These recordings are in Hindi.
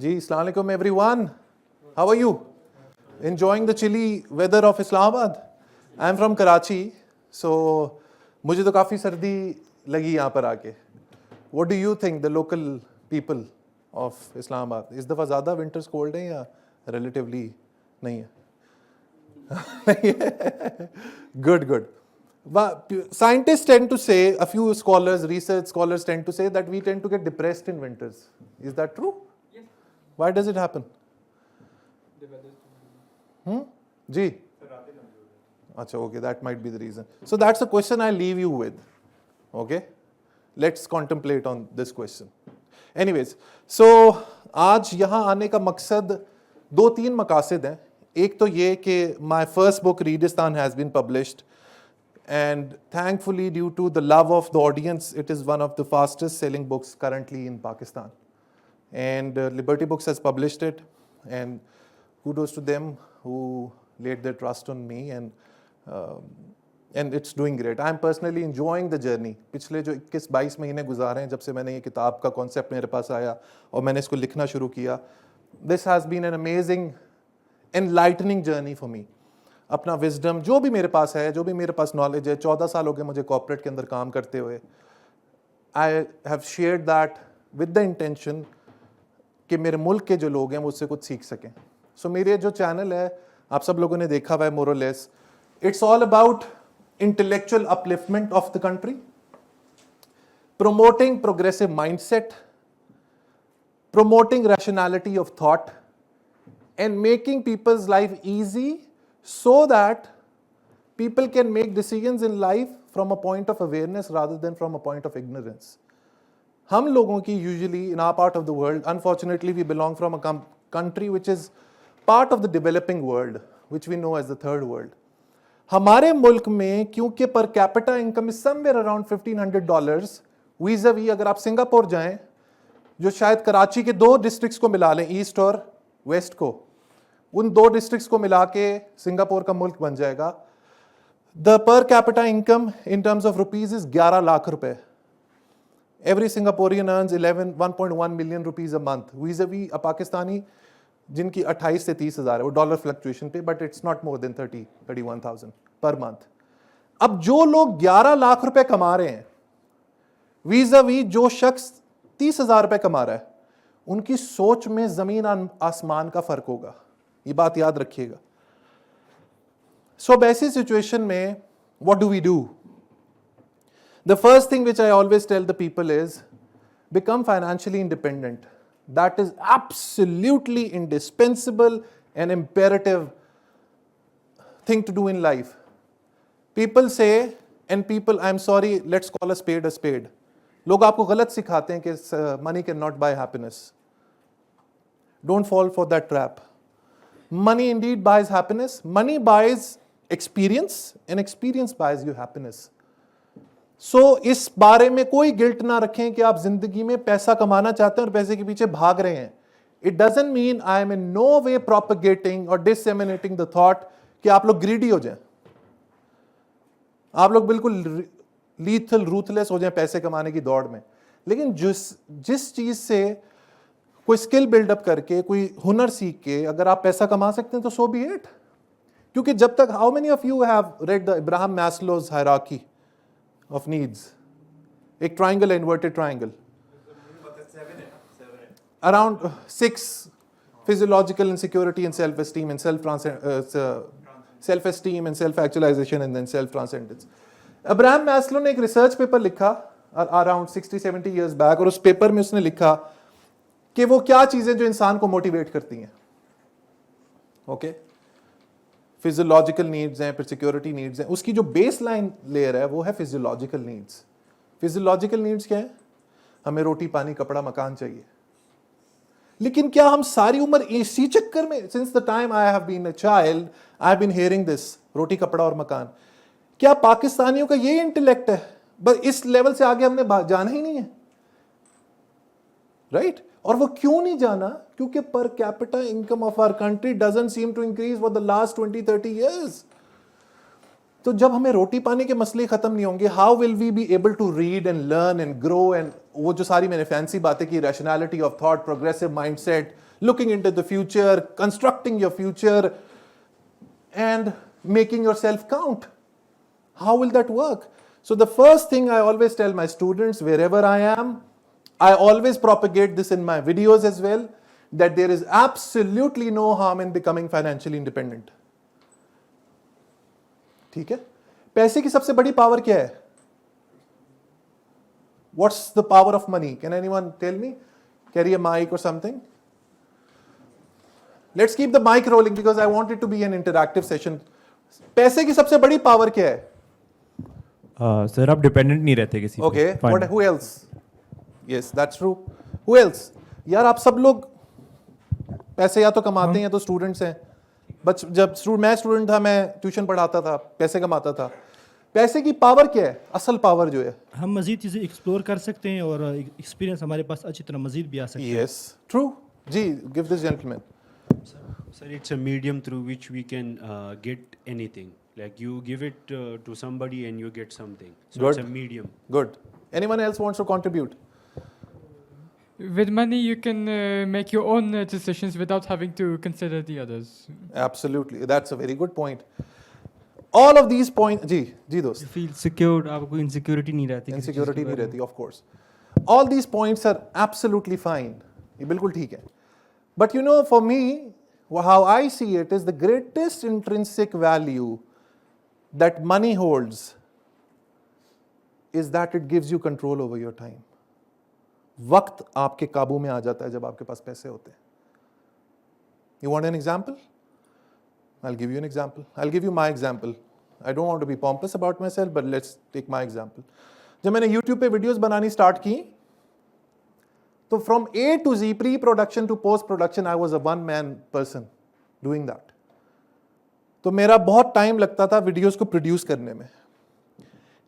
जी, अस्सलाम वालेकुम everyone. How are you? Enjoying the chilly weather of Islamabad? I am from Karachi, so मुझे तो काफ़ी सर्दी लगी यहाँ पर आके. What do you think, the local people of Islamabad? इस दफ़ा ज़्यादा winters cold है या relatively नहीं है? Good, good. But scientists tend to say, a few scholars, research scholars tend to say that we tend to get depressed in winters. Is that true? Yes. Why does it happen? The weather. Ji? Acha, okay, that might be the reason. So that's a question I leave you with. Okay? Let's contemplate on this question. Anyways, so आज यहाँ आने का मकसद दो तीन मकासद हैं. एक तो ये कि my first book Readistan has been published, and thankfully due to the love of the audience, it is one of the fastest selling books currently in Pakistan. And Liberty Books has published it, and kudos to them who laid their trust on me, and it's doing great. I am personally enjoying the journey. पिछले जो 21-22 महीने गुजारे हैं जब से मैंने ये किताब का कॉन्सेप्ट मेरे पास आया और मैंने इसको लिखना शुरू किया, this has been an amazing enlightening journey for me. अपना विजडम जो भी मेरे पास है, जो भी मेरे पास नॉलेज है, 14 साल हो गए मुझे कॉर्पोरेट के अंदर काम करते हुए, I have shared that with the intention कि मेरे मुल्क के जो लोग हैं वो उससे कुछ सीख सकें. सो मेरे जो चैनल है आप सब लोगों ने देखा हुआ है, मोर और less, it's all about intellectual upliftment of the country, promoting progressive mindset, promoting rationality of thought, and making people's life easy so that people can make decisions in life from a point of awareness rather than from a point of ignorance. हम लोगों की usually in our part of the world, unfortunately we belong from a country which is part of the developing world, which we know as the third world. हमारे मुल्क में क्योंकि per capita income is somewhere around $1,500, vis-a-vis अगर आप सिंगापुर जाएं, जो शायद कराची के दो डिस्ट्रिक्ट्स को मिला लें, ईस्ट और वेस्ट को, उन दो डिस्ट्रिक्ट्स को मिला के सिंगापुर का मुल्क बन जाएगा. The per capita income in terms of rupees is 11 lakh रुपए. Every Singaporean earns 1.1 million rupees a month, vis-a-vis a Pakistani जिनकी 28 से 30 हज़ार है, वो डॉलर फ्लक्चुएशन पे, but it's not more than 31,000 per month. अब जो लोग 11 लाख रुपए कमा रहे हैं, vis-a-vis जो शख्स 30,000 रुपए कमा रहा है, उनकी सोच में जमीन आसमान का फर्क होगा. ये बात याद रखिएगा. सो अब ऐसी सिचुएशन में what do we do? The first thing which I always tell the people is become financially independent. That is absolutely indispensable and imperative thing to do in life. People say, and people, I am sorry, let's call a spade. लोग आपको गलत सिखाते हैं कि money can not buy happiness. Don't fall for that trap. Money indeed buys happiness. Money buys experience, and experience buys you happiness. So इस बारे में कोई गिल्ट ना रखें कि आप जिंदगी में पैसा कमाना चाहते हैं और पैसे के पीछे भाग रहे हैं. It doesn't mean I am in no way propagating or disseminating the thought कि आप लोग greedy हो जाएं. आप लोग बिल्कुल lethal, ruthless हो जाएं पैसे कमाने की दौड़ में. लेकिन जिस चीज से कोई स्किल बिल्डअप करके, कोई हुनर सीख के अगर आप पैसा कमा सकते हैं तो सो बी इट. क्योंकि जब तक, how many of you have read the Ibrahim Maslow's hierarchy of needs? एक triangle, inverted triangle, around 6 physiological insecurity and self esteem and self esteem and self actualization and then self transcendence. Ibrahim Maslow ने एक रिसर्च पेपर लिखा अराउंड 60-70 ईयर्स बैक, और उस पेपर में उसने लिखा कि वो क्या चीजें जो इंसान को मोटिवेट करती हैं. ओके, फिजियोलॉजिकल नीड्स हैं, फिर सिक्योरिटी नीड्स हैं. उसकी जो बेस लाइन लेयर है वो है फिजियोलॉजिकल नीड्स. फिजियोलॉजिकल नीड्स क्या है? हमें रोटी, पानी, कपड़ा, मकान चाहिए. लेकिन क्या हम सारी उम्र इसी चक्कर में, since the time I have been a child I have been hearing this, रोटी, कपड़ा और मकान. क्या पाकिस्तानियों का ये इंटेलेक्ट है? बस इस लेवल से आगे हमने जाना ही नहीं है, राइट? और वो क्यों नहीं जाना? क्योंकि per capita income of our country doesn't seem to increase for the last 20-30 years. तो जब हमें रोटी पानी के मसले खत्म नहीं होंगे, how will we be able to read and learn and grow? And वो जो सारी मैंने फैंसी बातें की, rationality of thought, progressive mindset, looking into the future, constructing your future, and making yourself count. How will that work? So the first thing I always tell my students, wherever I am, I always propagate this in my videos as well, that there is absolutely no harm in becoming financially independent. ठीक है? पैसे की सबसे बड़ी पावर क्या है? What's the power of money? Can anyone tell me? Carry a mic or something? Let's keep the mic rolling because I want it to be an interactive session. पैसे की सबसे बड़ी पावर क्या है? सर आप डिपेंडेंट नहीं रहते किसी Okay, पे what, who else? Yes, that's true. Who else? यार आप सब लोग पैसे या तो कमाते हैं या तो स्टूडेंट्स हैं. जब मैं स्टूडेंट था, मैं ट्यूशन पढ़ाता था, पैसे कमाता था. पैसे की पावर क्या है? असल पावर जो है, हम मजीद चीज़ें एक्सप्लोर कर सकते हैं और एक्सपीरियंस हमारे पास अच्छी तरह मजीद भी आ सकते हैं. yes, true. Ji, give this gentleman. Sir, it's a medium through which we can get anything. Like you give it to somebody and you get something. So Good. it's a medium. Good. Anyone else wants to contribute? With money, you can make your own decisions without having to consider the others. Absolutely, that's a very good point. All of these points, जी दोस्त. फील सिक्योर्ड, आपको इनसिक्योरिटी नहीं रहती, Insecurity नहीं रहती, of course. All these points are absolutely fine. ये बिल्कुल ठीक है. But you know, for me, how I see it is the greatest intrinsic value that money holds is that it gives you control over your time. वक्त आपके काबू में आ जाता है जब आपके पास पैसे होते हैं. You want an example? I'll give you an example. I'll give you my example. I don't want to be pompous about myself, but let's take my example. जब मैंने YouTube पे वीडियोस बनानी स्टार्ट की, तो from A to Z, pre-production to post-production, I was a one-man person doing that. तो मेरा बहुत टाइम लगता था वीडियोस को प्रोड्यूस करने में.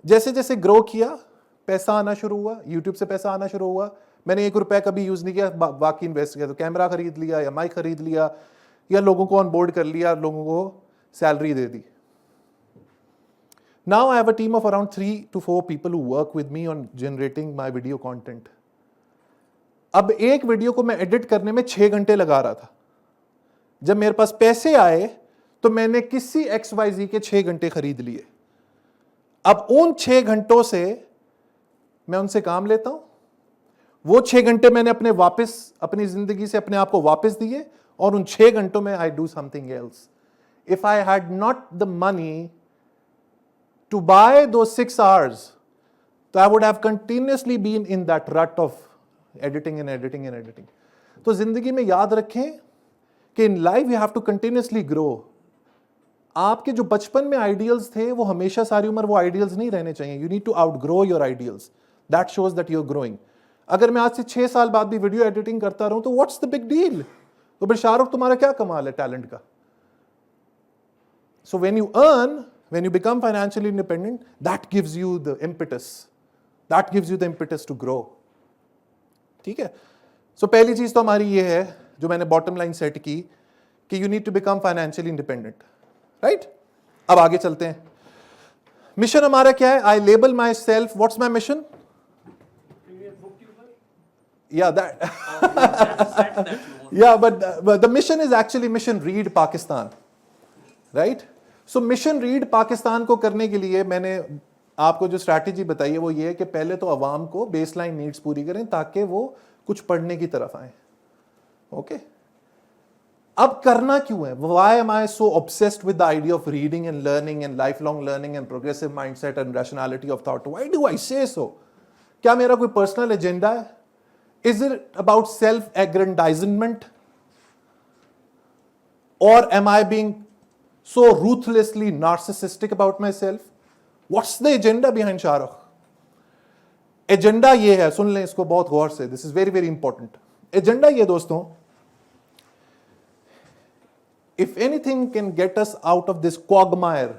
जैसे जैसे ग्रो किया, पैसा आना शुरू हुआ, यूट्यूब से पैसा आना शुरू हुआ. मैंने ₹1 कभी यूज नहीं किया, बाकी इन्वेस्ट किया. तो कैमरा खरीद लिया या माइक खरीद लिया या लोगों को ऑन बोर्ड कर लिया, लोगों को salary they the. Now I have a team of around 3 to 4 people who work with me on generating my video content. अब एक वीडियो को मैं एडिट करने में 6 घंटे लगा रहा था. जब मेरे पास पैसे आए तो मैंने किसी XYZ के 6 घंटे खरीद लिए. अब उन 6 घंटों से मैं उनसे काम लेता हूं. वो 6 घंटे मैंने अपनी जिंदगी से अपने आप को वापस दिए और उन 6 घंटों में I do something else. If I had not the money to buy those 6 hours, so I would have continuously been in that rut of editing and editing and editing. तो जिंदगी में याद रखें कि in life you have to continuously grow. आपके जो बचपन में आइडियल्स थे वो हमेशा सारी उम्र वो आइडियल्स नहीं रहने चाहिए. You need to outgrow your ideals. That shows that you're growing. अगर मैं आज से 6 साल बाद भी वीडियो एडिटिंग करता रहूं तो what's the big deal? तो फिर शाहरुख तुम्हारा क्या कमाल है टैलेंट का? So when you earn, when you become financially independent, that gives you the impetus. That gives you the impetus to grow. ठीक है? So पहली चीज तो हमारी ये है जो मैंने बॉटम लाइन सेट की कि you need to become financially independent. Right? अब आगे चलते हैं. मिशन हमारा क्या है? I label myself. What's my mission? Yeah, that. Yeah, but the mission is actually Mission Read Pakistan. Right? So mission read Pakistan को करने के लिए मैंने आपको जो स्ट्रैटेजी बताई है वो ये है कि पहले तो अवाम को बेसलाइन नीड्स पूरी करें ताकि वो कुछ पढ़ने की तरफ आए. ओके, अब करना क्यों है? Why am I so obsessed with the idea of reading and learning and life long learning and progressive mindset and rationality of thought? Why do I say so? क्या मेरा कोई पर्सनल एजेंडा है? Is it about self aggrandisement और am I being so ruthlessly narcissistic about myself? What's the agenda behind Shahrukh? Agenda ये है, सुन लें इसको बहुत गौर से. This is very very important. Agenda ये दोस्तों, if anything can get us out of this quagmire.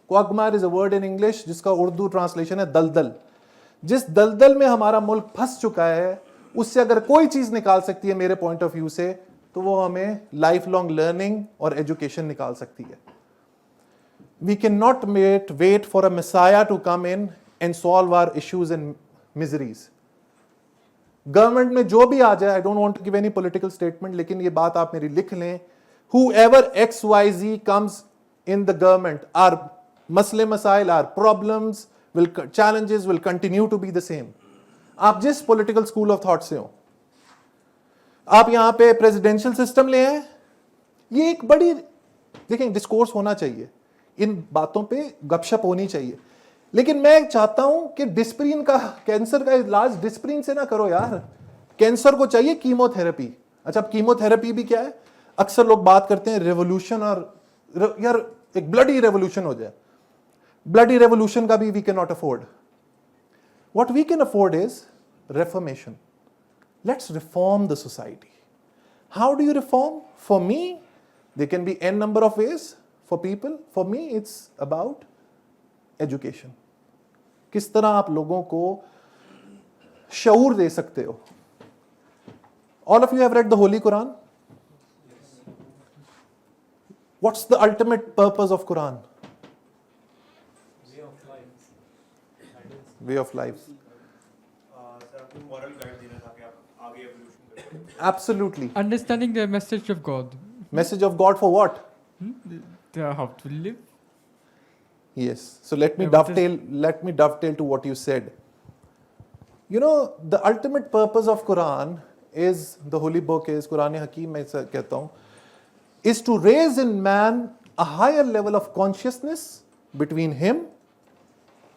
Quagmire is a word in English जिसका उर्दू ट्रांसलेशन है दलदल. जिस दलदल में हमारा मुल्क फंस चुका है, उससे अगर कोई चीज निकाल सकती है मेरे पॉइंट ऑफ व्यू से, तो वो हमें लाइफ लॉन्ग लर्निंग और एजुकेशन निकाल सकती है. We can not wait for a messiah to come in and solve our issues and miseries. Government में जो भी आ जाए, I don't want to give any political statement, लेकिन ये बात आप मेरी लिख लें, whoever XYZ comes in the government, our मसले मसाइल, our problems will, challenges will continue to be the same. आप जिस पॉलिटिकल स्कूल ऑफ थॉट से हो, आप यहां पे प्रेसिडेंशियल सिस्टम ले आए, ये एक बड़ी, देखें, डिस्कोर्स होना चाहिए, इन बातों पे गपशप होनी चाहिए, लेकिन मैं चाहता हूं कि डिस्प्रिन का, कैंसर का इलाज डिस्प्रिन से ना करो यार। कैंसर को चाहिए कीमोथेरेपी। अच्छा, अब कीमोथेरेपी भी क्या है, अक्सर लोग बात करते हैं रेवोल्यूशन, और यार एक ब्लडी रेवोल्यूशन हो जाए, ब्लडी रेवोल्यूशन का भी we can not afford. What we can afford is reformation. Let's reform the society. How do you reform? For me there can be n number of ways. For people, for me it's about education. किस तरह आप लोगों को शऊर दे सकते हो। All of you have read the Holy Quran? What's the ultimate purpose of Quran? Way of life. Absolutely. Understanding the message of God. Message of God for what? How to live. Yes. So let me Yeah, what is- dovetail to what you said. You know, the ultimate purpose of Quran is, the holy book is, Quran Hakim मैं ऐसा कहता हूँ, is to raise in man a higher level of consciousness between him,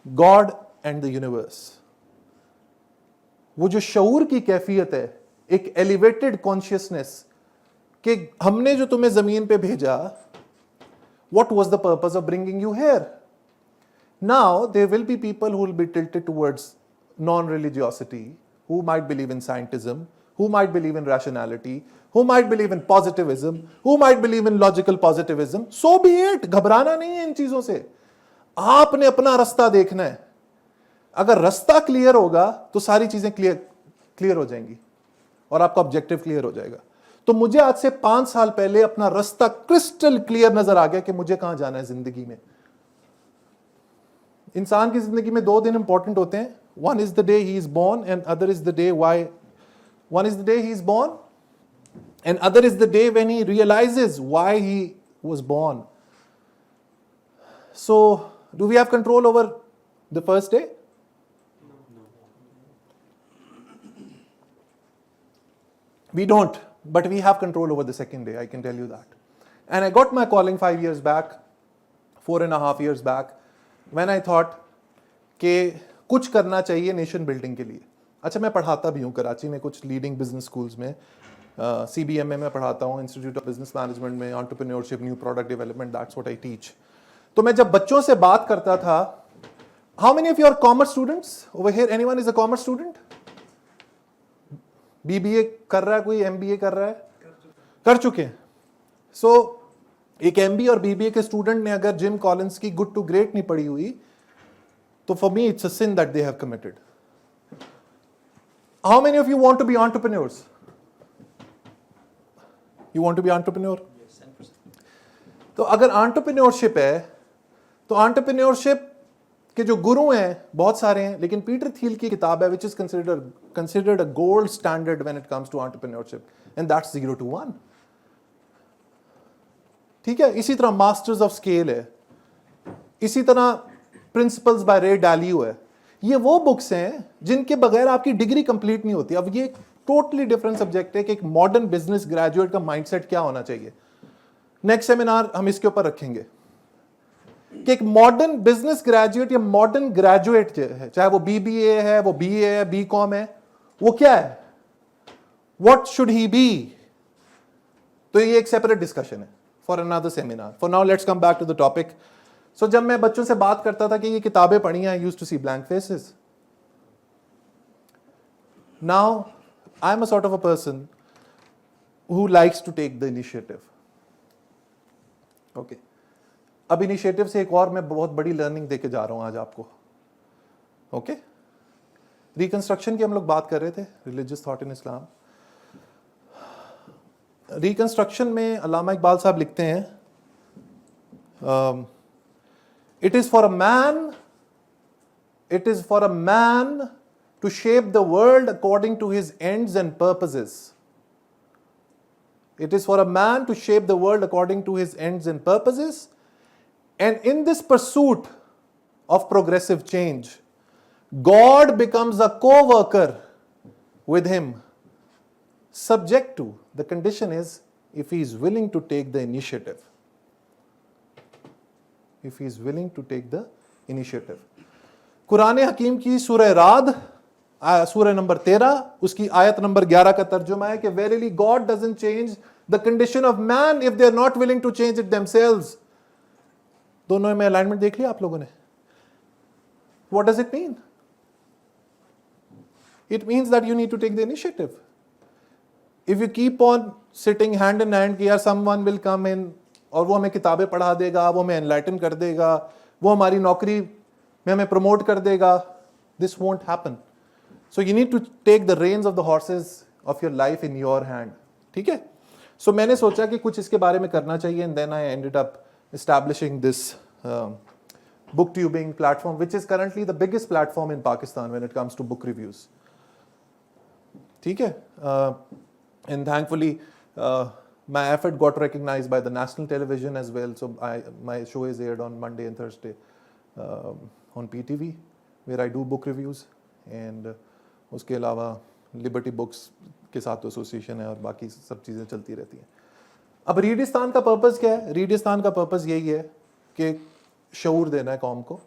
God and the universe. वो जो शऊर की कैफियत है, एक elevated consciousness, कि हमने जो तुम्हें जमीन पे भेजा, what was the purpose of bringing you here? Now there will be people who will be tilted towards non-religiosity, who might believe in scientism, who might believe in rationality, who might believe in positivism, who might believe in logical positivism. So be it. घबराना नहीं है इन चीजों से, आपने अपना रास्ता देखना है। अगर रास्ता क्लियर होगा तो सारी चीजें क्लियर हो जाएंगी और आपका ऑब्जेक्टिव क्लियर हो जाएगा। तो मुझे आज से 5 साल पहले अपना रास्ता क्रिस्टल क्लियर नजर आ गया कि मुझे कहां जाना है जिंदगी में। इंसान की जिंदगी में 2 दिन इंपॉर्टेंट होते हैं, one is the day he is born and other is the day why, one is the day he is born and other is the day when he realises why he was born. So do we have control over the first day? We don't, but we have control over the second day, I can tell you that. And I got my calling 5 years back, 4.5 years back, when I thought कि कुछ करना चाहिए नेशन बिल्डिंग के लिए। अच्छा, मैं पढ़ाता भी हूँ कराची में कुछ लीडिंग बिजनेस स्कूल्स में, CBMA में पढ़ाता हूँ, इंस्टीट्यूट ऑफ बिजनेस मैनेजमेंट में, entrepreneurship, new product development, that's what I teach. तो मैं जब बच्चों से बात करता था, how many of you are commerce students over here? Anyone is a commerce student? BBA कर रहा है कोई? MBA कर रहा है? कर चुके हैं। सो एक MBA और BBA के स्टूडेंट ने अगर जिम कॉलिंस की गुड टू ग्रेट नहीं पढ़ी हुई, तो for me it's a sin that they have committed. How many of you want to be entrepreneurs? You want to be entrepreneur? तो अगर एंटरप्रेन्योरशिप है, तो एंटरप्रेन्योरशिप के जो गुरु हैं बहुत सारे हैं, लेकिन पीटर थील की किताब है which is considered a gold standard when it comes to entrepreneurship, and that's 0 to 1। ठीक है, इसी तरह मास्टर्स ऑफ स्केल है, इसी तरह प्रिंसिपल्स बाय रे डालियो है। ये वो बुक्स हैं जिनके बगैर आपकी डिग्री कंप्लीट नहीं होती। अब ये टोटली डिफरेंट सब्जेक्ट है कि एक मॉडर्न बिजनेस ग्रेजुएट का माइंडसेट क्या होना चाहिए। नेक्स्ट सेमिनार हम इसके ऊपर रखेंगे कि एक मॉडर्न बिजनेस ग्रेजुएट या मॉडर्न ग्रेजुएट है, चाहे वो BBA है, वो BA है, BCom है, वो क्या है, व्हाट शुड ही बी? तो ये एक सेपरेट डिस्कशन है for another seminar. For now let's come back to the topic. So जब मैं बच्चों से बात करता था कि ये किताबें पढ़ी हैं, I used to see blank faces. Now I am a sort of a person who likes to take the initiative. Okay, अब इनिशिएटिव से एक और मैं बहुत बड़ी लर्निंग देके जा रहा हूं आज आपको। ओके, रिकंस्ट्रक्शन की हम लोग बात कर रहे थे, religious thought in Islam. Reconstruction में अल्लामा इकबाल साहब लिखते हैं, it is for a man to shape the world according to his ends and purposes. It is for a man to shape the world according to his ends and purposes. And in this pursuit of progressive change, God becomes a co-worker with him, subject to, the condition is, if he is willing to take the initiative. If he is willing to take the initiative. Quran हकीम की सूरह राद सूरह नंबर 13 उसकी आयत नंबर 11 का तर्जुमा है कि verily God doesn't change the condition of man if they are not willing to change it themselves. दोनों में अलाइनमेंट देख लिया आप लोगों ने? What does it mean? It means that you need to take the initiative. If you keep on sitting hand in hand कि यार someone will come in और वो हमें किताबें पढ़ा देगा, वो हमें एनलाइटन कर देगा, वो हमारी नौकरी में हमें प्रमोट कर देगा, this won't happen. So you need to take the reins of the horses of your life in your hand. ठीक है? So मैंने सोचा कि कुछ इसके बारे में करना चाहिए and then I ended up establishing this booktubing platform, which is currently the biggest platform in Pakistan when it comes to book reviews. ठीक है? And thankfully my effort got recognized by the national television as well. So my show is aired on Monday and Thursday on PTV, where I do book reviews. And उसके अलावा लिबर्टी बुक्स के साथ एसोसिएशन है और बाकी सब चीज़ें चलती रहती हैं. अब रीडिस्तान का पर्पज़ क्या है? रीडिस्तान का पर्पज़ यही है कि शऊर देना है कौम को,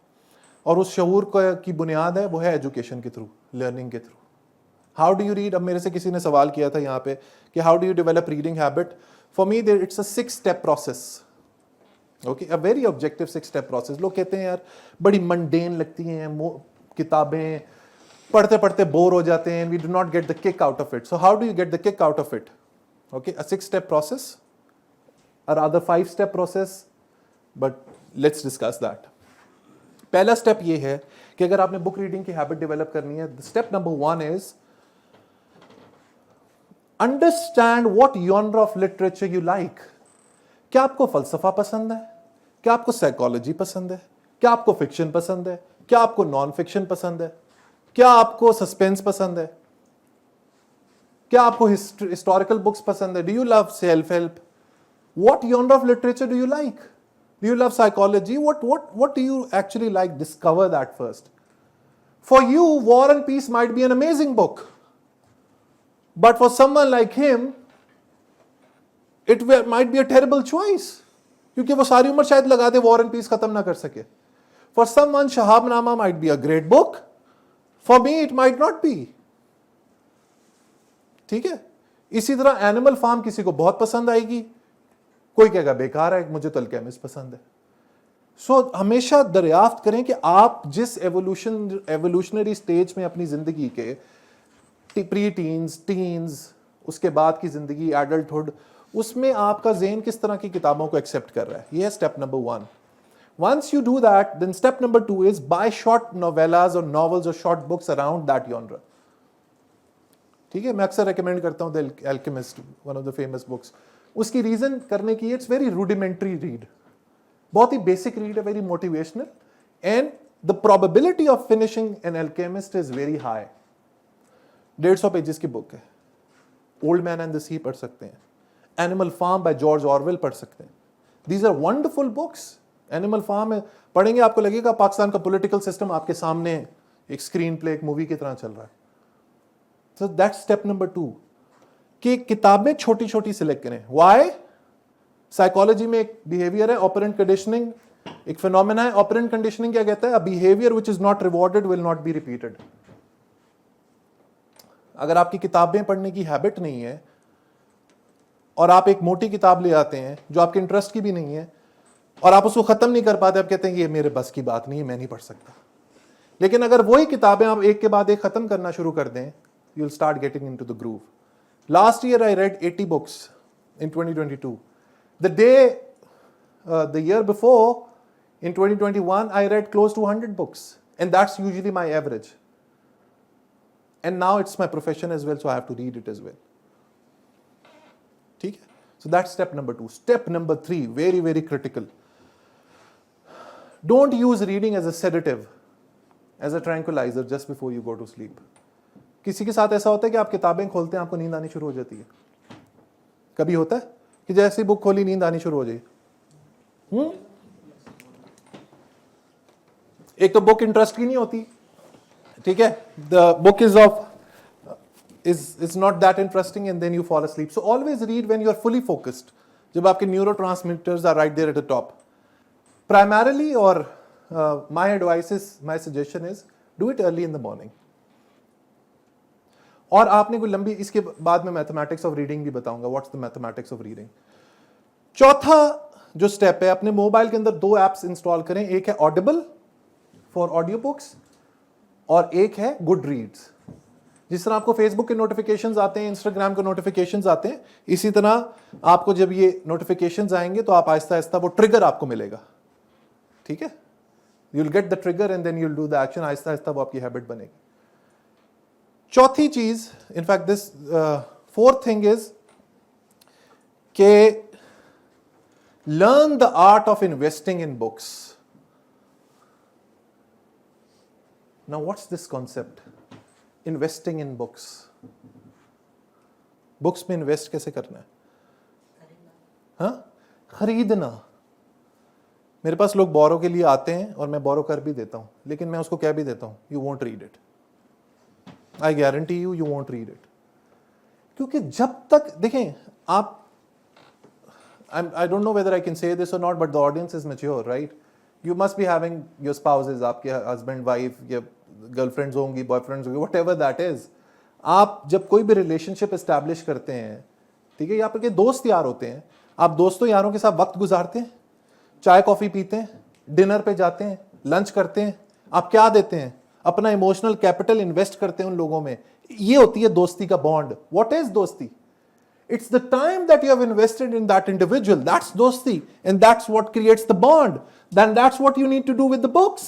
और उस शऊर की बुनियाद है वो है एजुकेशन के थ्रू, लर्निंग के through. How do you read? अब मेरे से किसी ने सवाल किया था यहाँ पे कि how do you develop reading habit. For me it's a 6 step process. Okay, a very objective 6 step process. लोग कहते हैं यार बड़ी मंडेन लगती हैं किताबें, पढ़ते पढ़ते बोर हो जाते हैं, we do not get the kick out of it. So how do you get the kick out of it? Okay, a 6 step process, or rather 5 step process, but let's discuss that. पहला स्टेप ये है कि अगर आपने बुक रीडिंग की हैबिट डेवलप करनी है, step number 1 is understand what genre of literature you like. क्या आपको फलसफा पसंद है? क्या आपको साइकोलॉजी पसंद है? क्या आपको फिक्शन पसंद है? क्या आपको नॉन फिक्शन पसंद है? क्या आपको सस्पेंस पसंद है? क्या आपको हिस्टोरिकल बुक्स पसंद है? Do you love self help? What genre of literature do you like? Do you love psychology? What do you actually like? Discover that first. For you, War and Peace might be an amazing book. But for someone like him, it might be a terrible choice. क्योंकि वो सारी उम्र शायद लगा दे War and Peace खत्म ना कर सके. For someone, Shahabnama might be a great book. For me, it might not be. ठीक है? इसी तरह Animal Farm किसी को बहुत पसंद आएगी, कोई कहेगा बेकार है, मुझे तो अल्केमिस्ट पसंद है. सो हमेशा दरियाफ्त करें कि आप जिस एवोल्यूशनरी स्टेज में अपनी जिंदगी के प्री टीन्स, उसके बाद की जिंदगी, एडल्टहुड, उसमें आपका ज़हन किस तरह की किताबों को एक्सेप्ट कर रहा है. ये है step number 1. Once you do that, then step number 2 is buy short novellas और नॉवेल्स और short books around that genre. ठीक है, मैं अक्सर रिकमेंड करता हूँ the Alchemist, one of the famous books. उसकी रीजन करने की, इट्स वेरी रूडिमेंट्री रीड, बहुत ही बेसिक रीड है, very motivational, and the probability of finishing an Alchemist is very high. 150 pages की बुक है. Old man and the sea पढ़ सकते हैं. Animal farm by George Orwell पढ़ सकते हैं. These are wonderful books. Animal farm पढ़ेंगे आपको लगेगा पाकिस्तान का पॉलिटिकल सिस्टम आपके सामने एक स्क्रीन प्ले, एक मूवी की तरह चल रहा है. सो दैट्स स्टेप नंबर 2 कि किताबें छोटी छोटी सिलेक्ट करें. वाई? साइकोलॉजी में एक बिहेवियर है ऑपरेंट कंडीशनिंग, एक फिनोमेना है. ऑपरेंट कंडीशनिंग क्या कहता है? A behaviour which is not rewarded will not be repeated. अगर आपकी किताबें पढ़ने की हैबिट नहीं है और आप एक मोटी किताब ले आते हैं जो आपके इंटरेस्ट की भी नहीं है और आप उसको खत्म नहीं कर पाते, आप कहते हैं ये मेरे बस की बात नहीं है, मैं नहीं पढ़ सकता. लेकिन अगर वही किताबें आप एक के बाद एक खत्म करना शुरू कर दें, you will start getting into the groove. Last year I read 80 books in 2022. The year before, in 2021, I read close to 100 books. And that's usually my average. And now it's my profession as well, so I have to read it as well. ठीक है? So that's step number 2. Step number 3, very, very critical. Don't use reading as a sedative, as a tranquilizer just before you go to sleep. किसी के साथ ऐसा होता है कि आप किताबें खोलते हैं आपको नींद आनी शुरू हो जाती है? कभी होता है कि जैसे बुक खोली नींद आनी शुरू हो जाए? एक तो बुक इंटरेस्ट की नहीं होती, ठीक है, the book is of is not that interesting and then you fall asleep. So always read when you are fully focused, जब आपके neurotransmitters are right there at the top. Primarily, or my advice is, my suggestion is, do it early in the morning. और आपने कोई लंबी, इसके बाद में मैथमेटिक्स ऑफ रीडिंग भी बताऊंगा, what's the mathematics of reading. चौथा जो स्टेप है, अपने मोबाइल के अंदर 2 एप्स इंस्टॉल करें. एक है ऑडिबल फॉर ऑडियो बुक्स और एक है गुड रीड्स. जिस तरह आपको फेसबुक के नोटिफिकेशंस आते हैं, इंस्टाग्राम के नोटिफिकेशंस आते हैं, इसी तरह आपको जब ये नोटिफिकेशंस आएंगे तो आप आहिस्ता आहिस्ता वो ट्रिगर आपको मिलेगा. ठीक है, you will get the trigger and then you will do the action. आहिस्ता आहिस्ता वो आपकी हैबिट बनेगी. चौथी चीज, in fact this fourth thing is के learn the art of investing in books. Now what's this concept? Investing in books. Books में इन्वेस्ट कैसे करना है? हाँ, खरीदना. मेरे पास लोग बोरो के लिए आते हैं और मैं बोरो कर भी देता हूं, लेकिन मैं उसको कह भी देता हूं, you won't read it. I guarantee you, you won't read it. क्योंकि जब तक, देखें आप, I don't know whether I can say this or not, but the audience is mature, right? You must be having your spouses, आपके husband, wife, या गर्लफ्रेंड्स होंगी, बॉयफ्रेंड्स होंगे, whatever that is. आप जब कोई भी रिलेशनशिप एस्टैब्लिश करते हैं, ठीक है, या आपके दोस्त यार होते हैं, आप दोस्तों यारों के साथ वक्त गुजारते हैं, चाय कॉफी पीते हैं, डिनर पे जाते हैं, लंच करते हैं, आप क्या देते हैं? अपना इमोशनल कैपिटल इन्वेस्ट करते हैं उन लोगों में. ये होती है दोस्ती का बॉन्ड. व्हाट इज दोस्ती? It's the time that you have invested in that individual. That's dosti. And that's what creates the bond. Then that's what you need to do with the books.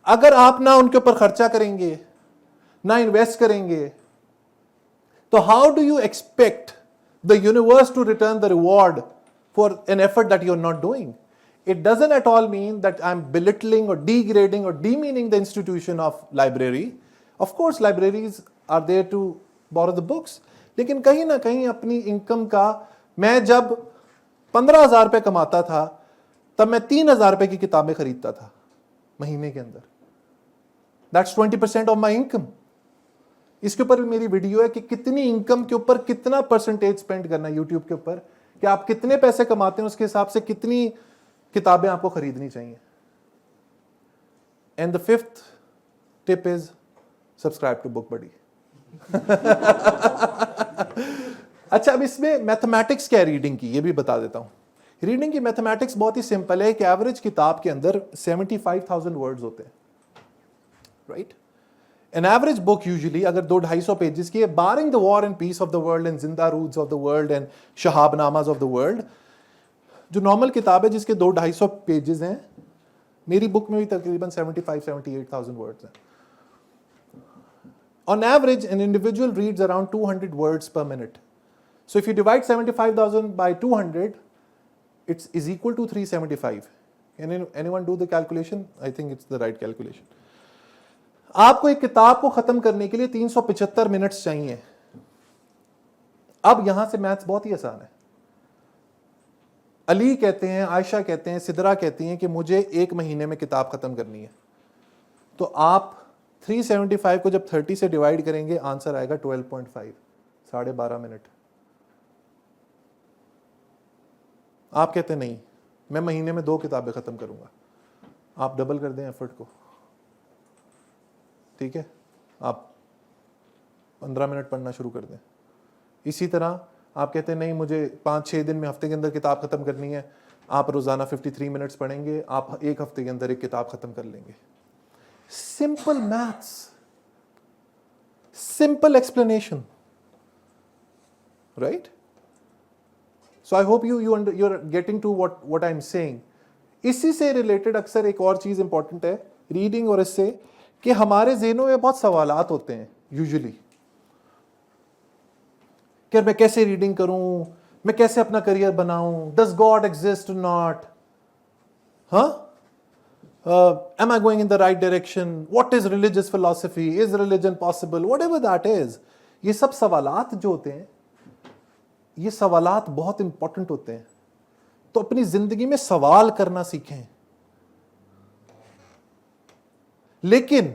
अगर आप ना उनके ऊपर खर्चा करेंगे, ना इन्वेस्ट करेंगे, तो how do you expect the universe to return the reward for an effort that you're not doing? It doesn't at all mean that I'm belittling or degrading or demeaning the institution of library. Of course, libraries are there to borrow the books. लेकिन कहीं ना कहीं अपनी इनकम का, मैं जब 15,000 रुपये कमाता था तब मैं 3,000 रुपये की किताबें खरीदता था महीने के अंदर. That's 20% of my income. इसके ऊपर भी मेरी वीडियो है कि कितनी इनकम के ऊपर कितना परसेंटेज स्पेंड करना है यूट्यूब के ऊपर, कि आप कितने पैसे कमाते हैं उसके हिसाब से कितनी किताबें आपको खरीदनी चाहिए. And the 5th tip is subscribe to book buddy. अच्छा, अब इसमें मैथमेटिक्स क्या है रीडिंग की, ये भी बता देता हूं. रीडिंग की मैथमेटिक्स बहुत ही सिंपल है कि एवरेज किताब के अंदर 75,000 वर्ड्स होते हैं, right? An average book usually अगर 200-250 पेजेस की है, barring the war and peace of the world and Zinda roots of the world and शहाबनामाज ऑफ द वर्ल्ड, जो नॉर्मल किताब है जिसके 200-250 पेजेस हैं, मेरी बुक में भी तकरीबन 75,000-78,000 वर्ड्स हैं. On average, an individual reads around 200 words per minute. So if you divide 75,000 by 200, it is equal to 375. Can anyone do the calculation? I think it's the right calculation. आपको एक किताब को खत्म करने के लिए 375 मिनट्स चाहिए. अब यहां से मैथ्स बहुत ही आसान है. अली कहते हैं, आयशा कहते हैं, सिदरा कहती हैं कि मुझे 1 महीने में किताब खत्म करनी है. तो आप 375 को जब 30 से डिवाइड करेंगे, आंसर आएगा 12.5, 12.5 मिनट. आप कहते नहीं, मैं महीने में 2 किताबें खत्म करूंगा. आप डबल कर दें एफर्ट को, ठीक है, आप 15 मिनट पढ़ना शुरू कर दें. इसी तरह आप कहते नहीं, मुझे 5-6 दिन में, हफ्ते के अंदर किताब खत्म करनी है, आप रोजाना 53 मिनट्स पढ़ेंगे, आप 1 हफ्ते के अंदर 1 किताब खत्म कर लेंगे. Simple maths, simple explanation, right? So I hope you're getting to what I'm saying. इसी से रिलेटेड अक्सर एक और चीज इंपॉर्टेंट है रीडिंग और इससे, कि हमारे ज़हनों में बहुत सवालात होते हैं यूजुअली, कि मैं कैसे रीडिंग करूं, मैं कैसे अपना करियर बनाऊं, डज गॉड एग्जिस्ट और नॉट. हाँ, Am I going in the right direction? What is religious philosophy? Is religion possible? Whatever that is. ये सब सवालात जो होते हैं, ये सवालात बहुत इंपॉर्टेंट होते हैं. तो अपनी जिंदगी में सवाल करना सीखें. लेकिन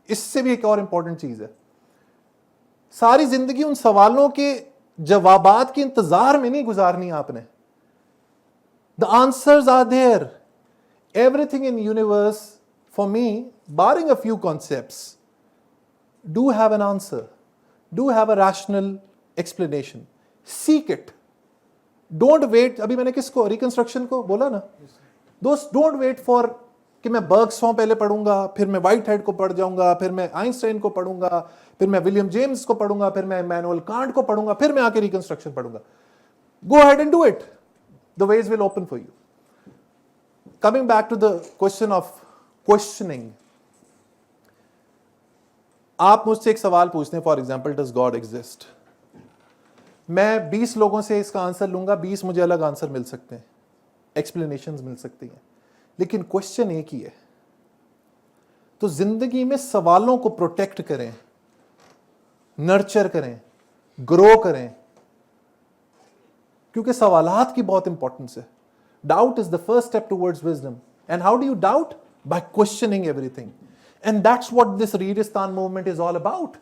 इससे भी एक और इंपॉर्टेंट चीज है, सारी जिंदगी उन सवालों के जवाबात के इंतजार में नहीं गुजारनी आपने. The answers are there. Everything in universe, for me, barring a few concepts, do have an answer, do have a rational explanation. Seek it. Don't wait. अभी मैंने किसको रिकंस्ट्रक्शन को बोला ना, दोस्त, don't wait for कि मैं बर्गसॉ पहले पढ़ूंगा, फिर मैं व्हाइट हेड को पढ़ जाऊंगा, फिर मैं आइंस्टाइन को पढ़ूंगा, फिर मैं विलियम जेम्स को पढ़ूंगा, फिर मैं इमैनुअल कांट को पढ़ूंगा, फिर मैं आके रिकंस्ट्रक्शन पढ़ूंगा. Go ahead and do it. The ways will open for you. Coming back to the question of questioning, आप मुझसे एक सवाल पूछते हैं, for example, does God exist. मैं 20 लोगों से इसका आंसर लूंगा, 20 मुझे अलग आंसर मिल सकते हैं, एक्सप्लेनेशंस मिल सकती हैं, लेकिन क्वेश्चन एक ही है. तो जिंदगी में सवालों को प्रोटेक्ट करें, नर्चर करें, ग्रो करें, क्योंकि सवालात की बहुत इंपॉर्टेंस है. Doubt is the first step towards wisdom. And how do you doubt? By questioning everything. And that's what this Readistan movement is all about.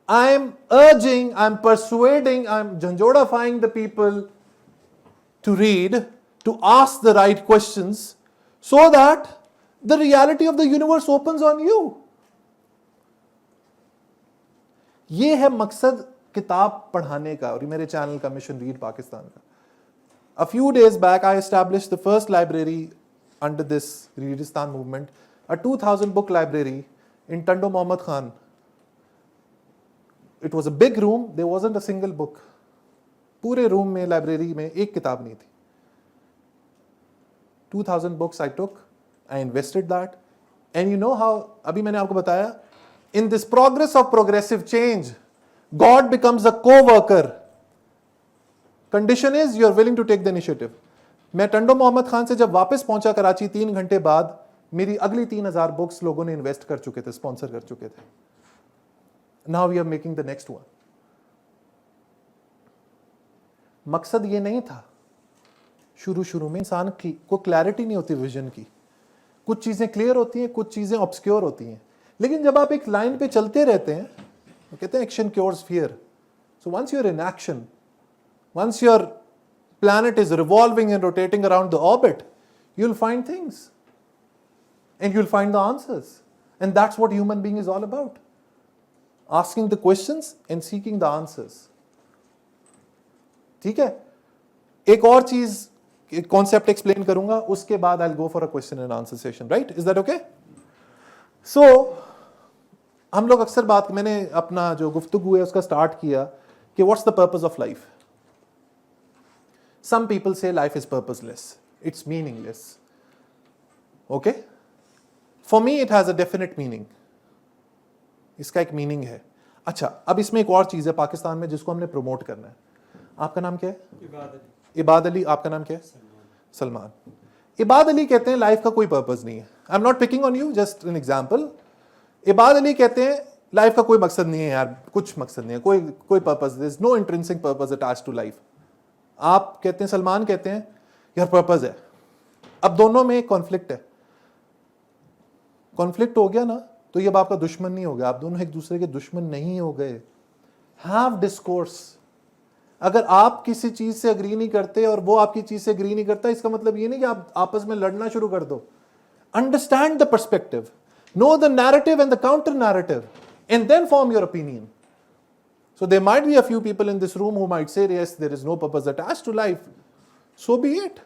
I'm urging, I'm persuading, I'm janjodifying the people to read, to ask the right questions, so that the reality of the universe opens on you. ये है मकसद किताब पढ़ाने का और मेरे चैनल का मिशन रीड पाकिस्तान का. A few days back, I established the first library under this Readistan movement, a 2,000 book library in Tando Mohammad Khan. It was a big room, there wasn't a single book. पूरे रूम में, लाइब्रेरी में एक किताब नहीं थी. 2,000 books I took, I invested that, and you know how, अभी मैंने आपको बताया, in this progress of progressive change, God becomes a co-worker. Condition is you are willing to take the initiative. मैं टंडो मोहम्मद खान से जब वापस पहुंचा कराची 3 घंटे बाद, मेरी अगली 3,000 बुक्स लोगों ने इन्वेस्ट कर चुके थे, स्पॉन्सर कर चुके थे. Now we are making the next one. मकसद ये नहीं था. शुरू में इंसान को क्लैरिटी नहीं होती विजन की. कुछ चीजें क्लियर होती हैं, कुछ चीजें ऑब्सक्योर होती हैं, लेकिन जब आप एक लाइन पे चलते रहते हैं, तो कहते हैं action cures fear. So once you are in action, once your planet is revolving and rotating around the orbit, you'll find things and you'll find the answers. And that's what human being is all about. Asking the questions and seeking the answers. ठीक है? एक और चीज, एक कॉन्सेप्ट एक्सप्लेन करूंगा, उसके बाद I'll go for a question and answer session, right? Is that okay? So, हम लोग अक्सर बात, मैंने अपना जो गुफ्तगू है उसका स्टार्ट किया कि what's the purpose of life? Some people say life is purposeless. It's meaningless. Okay? For me, it has a definite meaning. इसका एक मीनिंग है. अच्छा, अब इसमें एक और चीज है पाकिस्तान में जिसको हमने प्रमोट करना है. आपका नाम क्या है? इबाद अली. आपका नाम क्या है? सलमान. इबाद अली कहते हैं लाइफ का कोई पर्पस नहीं है. I am not picking on you, just an example. Ibad Ali कहते हैं लाइफ का कोई मकसद नहीं है यार, कुछ मकसद नहीं है, कोई purpose, there is no intrinsic purpose attached to life. आप कहते हैं, सलमान कहते हैं यार पर्पस है. अब दोनों में एक कॉन्फ्लिक्ट है. कॉन्फ्लिक्ट हो गया ना, तो ये अब आपका दुश्मन नहीं हो गया, आप दोनों एक दूसरे के दुश्मन नहीं हो गए. Have discourse. अगर आप किसी चीज से अग्री नहीं करते और वो आपकी चीज से अग्री नहीं करता, इसका मतलब ये नहीं कि आप आपस में लड़ना शुरू कर दो. Understand the perspective, know the narrative and the counter narrative, and then form your opinion. So there might be a few people in this room who might say, yes, there is no purpose attached to life. So be it.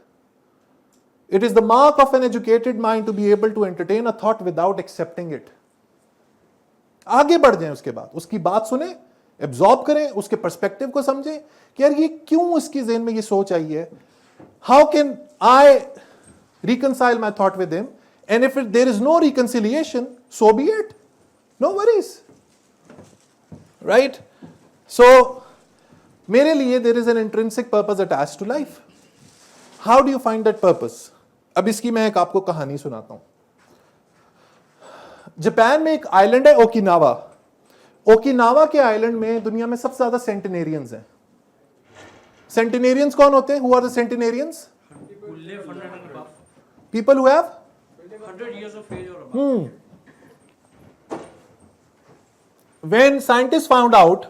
It is the mark of an educated mind to be able to entertain a thought without accepting it. आगे बढ़ जाएं उसके बाद, उसकी बात सुने, एब्जॉर्ब करें, उसके पर्सपेक्टिव को समझें कि यार ये क्यों उसकी ज़हन में ये सोच आई है. How can I reconcile my thought with him? And if there is no reconciliation, so be it. No worries. Right? So, मेरे लिए there is an intrinsic purpose attached to life. How do you find that purpose? अब इसकी मैं एक आपको कहानी सुनाता हूं। जापान में एक आइलैंड है ओकिनावा। ओकिनावा के आइलैंड में दुनिया में सबसे ज्यादा सेंटिनेरियंस हैं। सेंटिनेरियंस कौन होते हैं? Who are the centenarians? People who have 100 years of age or above. When scientists found out,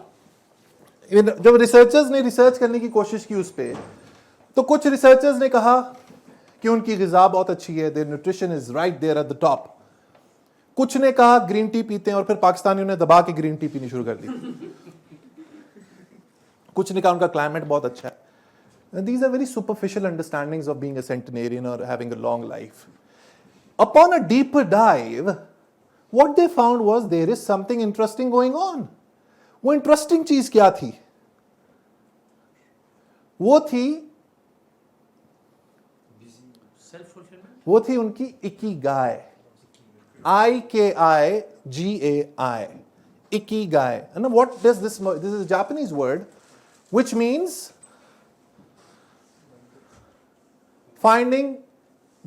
जब रिसर्चर्स ने रिसर्च करने की कोशिश की उस पे, तो कुछ रिसर्चर्स ने कहा कि उनकी ग़िज़ा बहुत अच्छी है, their nutrition is right there at the top. कुछ ने कहा ग्रीन टी पीते हैं, और फिर पाकिस्तानियों ने दबा के ग्रीन टी पीनी शुरू कर दी। कुछ ने कहा उनका क्लाइमेट बहुत अच्छा है। These are very superficial understandings of being a centenarian और having a long life. Upon a deeper dive, what they found was there is something interesting going on. वो इंटरेस्टिंग चीज क्या थी? वो थी उनकी Ikigai, IKIGAI, ikigai. And what does this is a Japanese word which means finding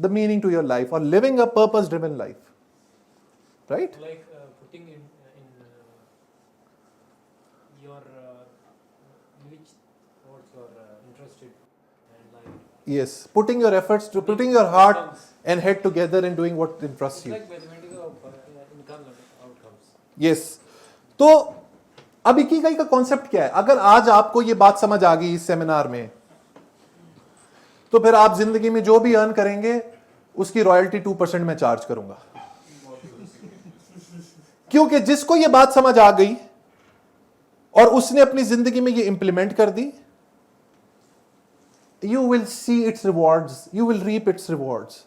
the meaning to your life or living a purpose driven life, right? Like putting in your which what you're interested and like Yes, putting your efforts to putting your heart and head together and doing what interests it's you. like mathematical income outcomes. Yes. तो अब इकिगाई का कॉन्सेप्ट क्या है? अगर आज आपको ये बात समझ आ गई इस सेमिनार में, तो फिर आप जिंदगी में जो भी अर्न करेंगे उसकी रॉयल्टी 2% में चार्ज करूंगा। क्योंकि जिसको ये बात समझ आ गई और उसने अपनी जिंदगी में ये इंप्लीमेंट कर दी, you will see its rewards, you will reap its rewards.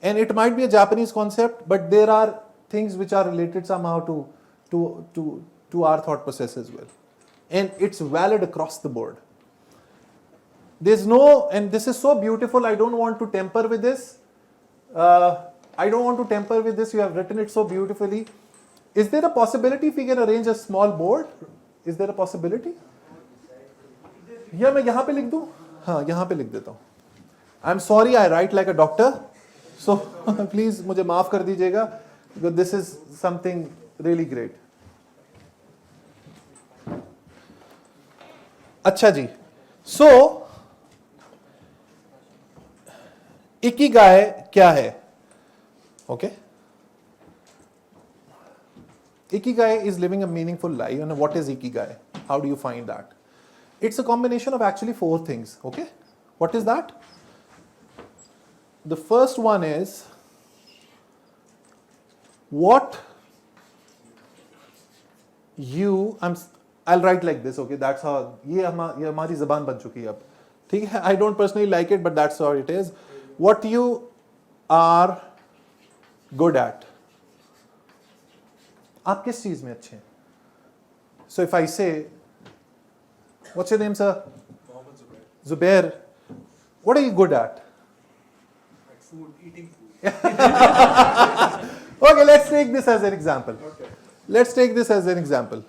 And it might be a Japanese concept, but there are things which are related somehow to our thought process as well. And it's valid across the board. There's no, and this is so beautiful, I don't want to temper with this. I don't want to temper with this, you have written it so beautifully. Is there a possibility if we can arrange a small board? Is there a possibility? या मैं यहाँ पे लिख दूँ? हाँ, यहाँ पे लिख देता हूँ। I'm sorry I write like a doctor, so please मुझे माफ कर दीजिएगा, because this is something really great. अच्छा जी, so इकिगाई क्या है? Okay, ikigai is living a meaningful life. And what is ikigai? How do you find that? It's a combination of actually 4 things. Okay, what is that? The first one is what you, I'll write like this. Okay, that's how ये हमारी ज़बान बन चुकी है अब, ठीक है? I don't personally like it, but that's how it is. What you are good at. आप किस चीज में अच्छे हैं? So if I say, what's your name, sir? Zubair. What are you good at? Like food, eating food. Okay, let's take this as an example. Okay. Let's take this as an example.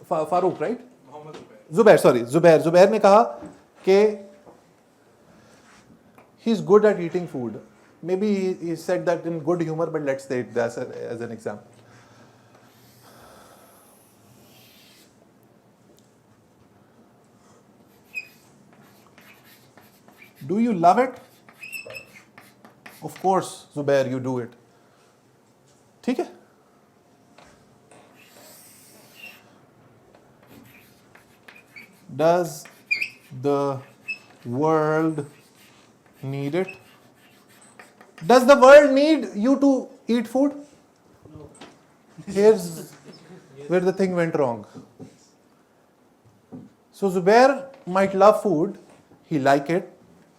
Farooq, right? Mohammed Zubair. Zubair, sorry, Zubair ने कहा कि he's good at eating food. Maybe he said that in good humor, but let's take that as an example. Do you love it? Of course, Zubair, you do it. ठीक है? Does the world need it? Does the world need you to eat food? No. Here's where the thing went wrong. So Zubair might love food, he like it,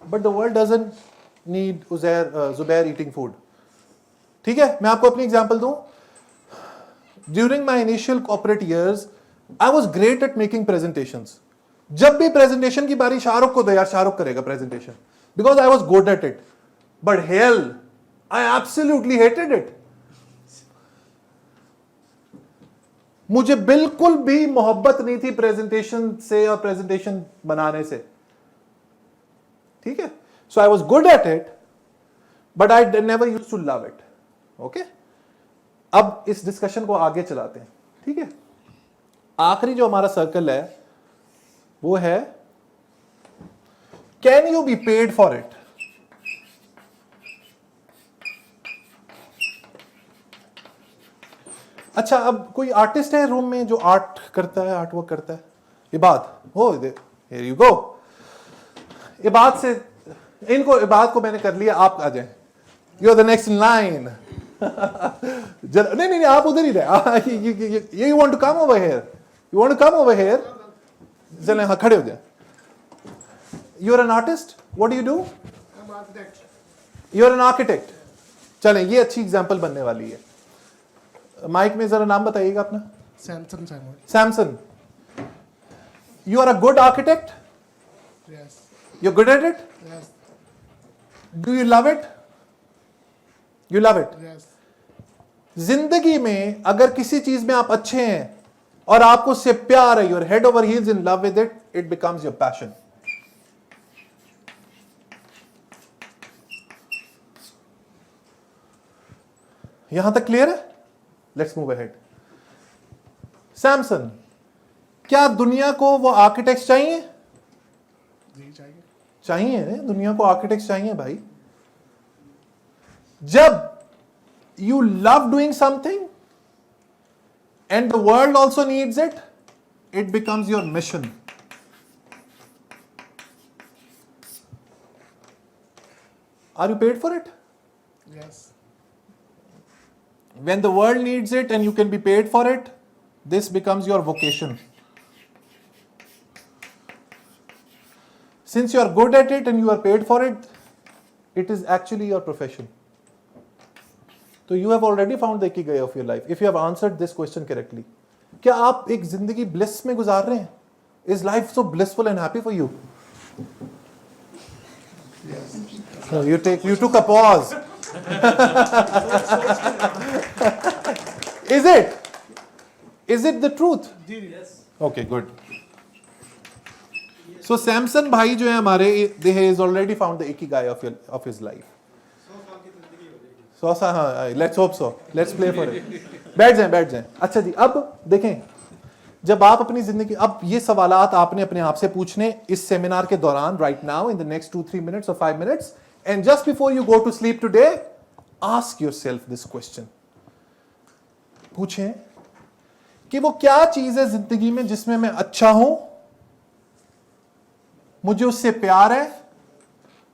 but the world doesn't need Zubair eating food. ठीक है? मैं आपको अपनी एग्जांपल दूं. During my initial corporate years, I was great at making presentations. जब भी प्रेजेंटेशन की बारी शाहरुख को दो, यार शाहरुख करेगा presentation, because I was good at it. But hell, I absolutely hated it. मुझे बिल्कुल भी मोहब्बत नहीं थी प्रेजेंटेशन से और प्रेजेंटेशन बनाने से, ठीक है? So I was good at it, but I never used to love it. Okay? अब इस डिस्कशन को आगे चलाते हैं, ठीक है? आखिरी जो हमारा सर्कल है वो है can you be paid for it? अच्छा, अब कोई आर्टिस्ट है रूम में जो आर्ट करता है, आर्ट वर्क करता है? इबाद, हो हियर यू गो। इबाद से इनको, इबाद को मैंने कर लिया, आप आ जाएं, you are the next in line. नहीं नहीं आप उधर ही रहे, you want to come over here, you want to come over here, चले हाँ खड़े हो जाए। You are an artist, what do you do? You are an architect. चलें, ये अच्छी एग्जांपल बनने वाली है। माइक में जरा नाम बताइएगा अपना। Samson. You are a good architect? Yes. You're good at it? Yes. Do you love it? You love it? Yes. जिंदगी में अगर किसी चीज में आप अच्छे हैं और आपको उससे प्यार है, you're head over heels in love with it, it becomes your passion. यहां तक क्लियर है? Let's move ahead. सैमसन, क्या दुनिया को वो आर्किटेक्ट्स चाहिए? जी चाहिए. चाहिए, दुनिया को आर्किटेक्ट्स चाहिए भाई। जब you love doing something and the world also needs it, it becomes your mission. Are you paid for it? Yes. When the world needs it and you can be paid for it, this becomes your vocation. Since you are good at it and you are paid for it, it is actually your profession. So you have already found the ikigai of your life if you have answered this question correctly. क्या आप एक जिंदगी bliss में गुजार रहे हैं? Is life so blissful and happy for you? Yes. So you took a pause. Is it? Is it the truth? Yes. Okay, good. So Samson भाई जो है हमारे, they has already found the ikigai of his life. 100 साल, हाँ, let's hope so. Let's play for it. बैठ जाएं. अच्छा जी, अब देखें, जब आप अपनी जिंदगी, अब ये सवालात आपने अपने आप से पूछने इस सेमिनार के दौरान, right now, in the next 2-3 minutes or 5 minutes, and just before you go to sleep today, ask yourself this question. पूछें कि वो क्या चीज है जिंदगी में जिसमें मैं अच्छा हूं, मुझे उससे प्यार है,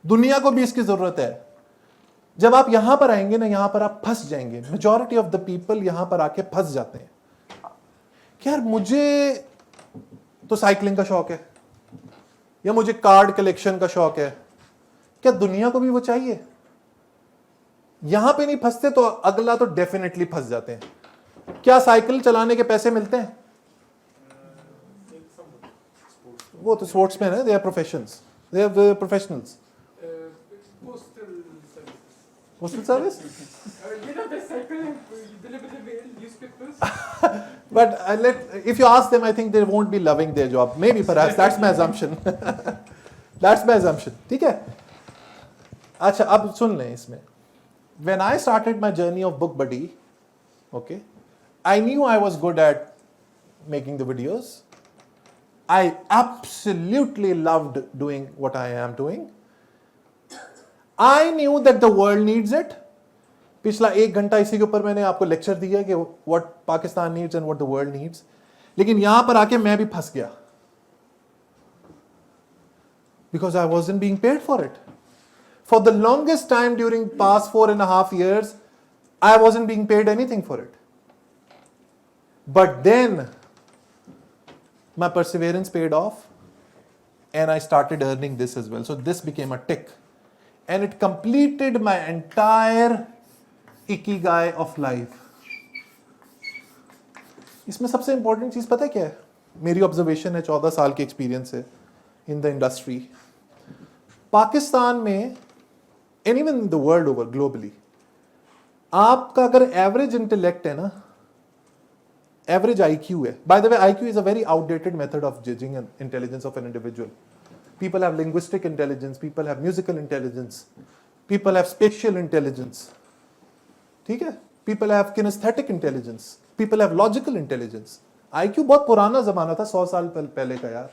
दुनिया को भी इसकी जरूरत है। जब आप यहां पर आएंगे ना, यहां पर आप फंस जाएंगे। मेजॉरिटी ऑफ द पीपल यहां पर आके फंस जाते हैं कि यार मुझे तो साइकिलिंग का शौक है, या मुझे कार्ड कलेक्शन का शौक है, क्या दुनिया को भी वो चाहिए? यहां पे नहीं फंसते तो अगला तो डेफिनेटली फंस जाते हैं। क्या साइकिल चलाने के पैसे मिलते हैं? वो तो स्पोर्ट्समैन है, they are professions, they are professionals. Postal service? You know, they cycle and deliver the mail, newspapers. But if you ask them, I think they won't be loving their job. Maybe, perhaps. That's my assumption. That's my assumption. ठीक है? अच्छा, अब सुन लें इसमें. When I started my journey of Book Buddy, okay, I knew I was good at making the videos. I absolutely loved doing what I am doing. I knew that the world needs it. पिछला 1 घंटा इसी के ऊपर मैंने आपको लेक्चर दिया कि what Pakistan needs and what the world needs. लेकिन यहां पर आके मैं भी फंस गया. Because I wasn't being paid for it. For the longest time during past 4.5 years, I wasn't being paid anything for it. But then, my perseverance paid off and I started earning this as well. So this became a tick. And it completed my entire ikigai of life. इसमें सबसे इंपॉर्टेंट चीज पता है क्या है? मेरी ऑब्जर्वेशन है, 14 साल की एक्सपीरियंस है इन द इंडस्ट्री। पाकिस्तान में and even in the world over globally, आपका अगर एवरेज इंटेलेक्ट है ना, एवरेज आईक्यू है। By the way, IQ is a very outdated method of judging intelligence of an individual. People have linguistic intelligence, people have musical intelligence, people have spatial intelligence. ठीक है? People have kinesthetic intelligence, people have logical intelligence. IQ बहुत पुराना जमाना था, 100 साल पहले का यार.